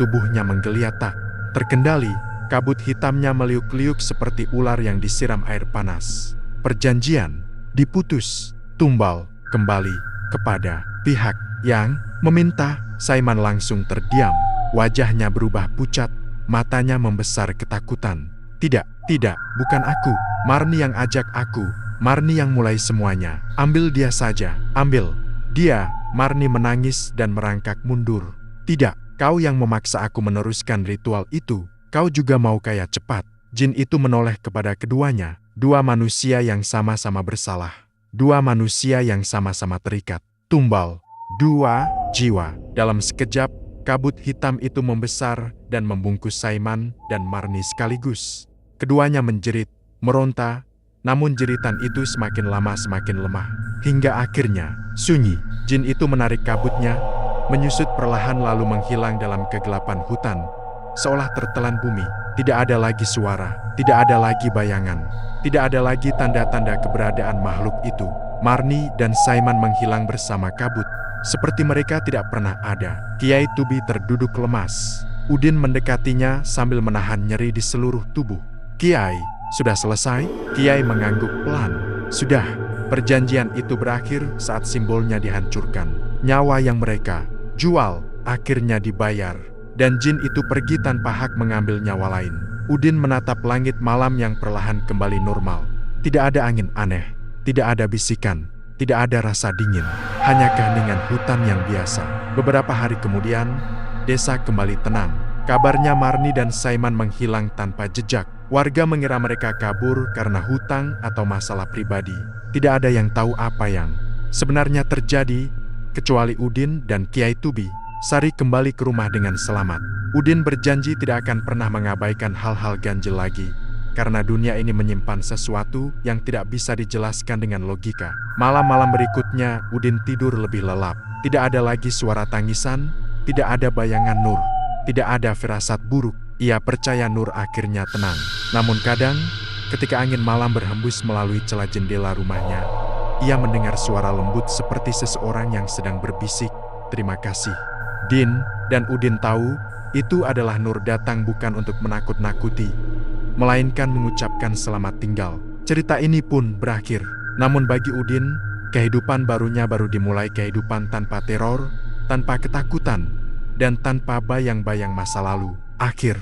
Tubuhnya menggeliat tak terkendali. Kabut hitamnya meliuk-liuk seperti ular yang disiram air panas. Perjanjian diputus. Tumbal kembali kepada pihak yang meminta. Saiman langsung terdiam. Wajahnya berubah pucat, matanya membesar ketakutan. Tidak, bukan aku. Marni yang ajak aku. Marni yang mulai semuanya. Ambil dia saja, ambil dia. Marni menangis dan merangkak mundur. "Tidak, kau yang memaksa aku meneruskan ritual itu. Kau juga mau kaya cepat." Jin itu menoleh kepada keduanya. Dua manusia yang sama-sama bersalah. Dua manusia yang sama-sama terikat. Tumbal. Dua jiwa. Dalam sekejap, kabut hitam itu membesar dan membungkus Saiman dan Marni sekaligus. Keduanya menjerit, meronta, namun jeritan itu semakin lama semakin lemah. Hingga akhirnya, sunyi. Jin itu menarik kabutnya, menyusut perlahan lalu menghilang dalam kegelapan hutan. Seolah tertelan bumi. Tidak ada lagi suara, tidak ada lagi bayangan, tidak ada lagi tanda-tanda keberadaan makhluk itu. Marni dan Saiman menghilang bersama kabut, seperti mereka tidak pernah ada. Kiai Tubi terduduk lemas. Udin mendekatinya sambil menahan nyeri di seluruh tubuh. "Kiai, sudah selesai?" Kiai mengangguk pelan. "Sudah." Perjanjian itu berakhir saat simbolnya dihancurkan. Nyawa yang mereka jual akhirnya dibayar. Dan jin itu pergi tanpa hak mengambil nyawa lain. Udin menatap langit malam yang perlahan kembali normal. Tidak ada angin aneh, tidak ada bisikan, tidak ada rasa dingin, hanya keheningan hutan yang biasa. Beberapa hari kemudian, desa kembali tenang. Kabarnya Marni dan Saiman menghilang tanpa jejak. Warga mengira mereka kabur karena hutang atau masalah pribadi. Tidak ada yang tahu apa yang sebenarnya terjadi, kecuali Udin dan Kiai Tubi. Sari kembali ke rumah dengan selamat. Udin berjanji tidak akan pernah mengabaikan hal-hal ganjil lagi, karena dunia ini menyimpan sesuatu yang tidak bisa dijelaskan dengan logika. Malam-malam berikutnya, Udin tidur lebih lelap. Tidak ada lagi suara tangisan, tidak ada bayangan Nur, tidak ada firasat buruk. Ia percaya Nur akhirnya tenang. Namun kadang, ketika angin malam berhembus melalui celah jendela rumahnya, ia mendengar suara lembut seperti seseorang yang sedang berbisik, "Terima kasih." Din dan Udin tahu itu adalah Nur datang bukan untuk menakut-nakuti, melainkan mengucapkan selamat tinggal. Cerita ini pun berakhir. Namun bagi Udin, kehidupan barunya baru dimulai, kehidupan tanpa teror, tanpa ketakutan, dan tanpa bayang-bayang masa lalu. Akhir.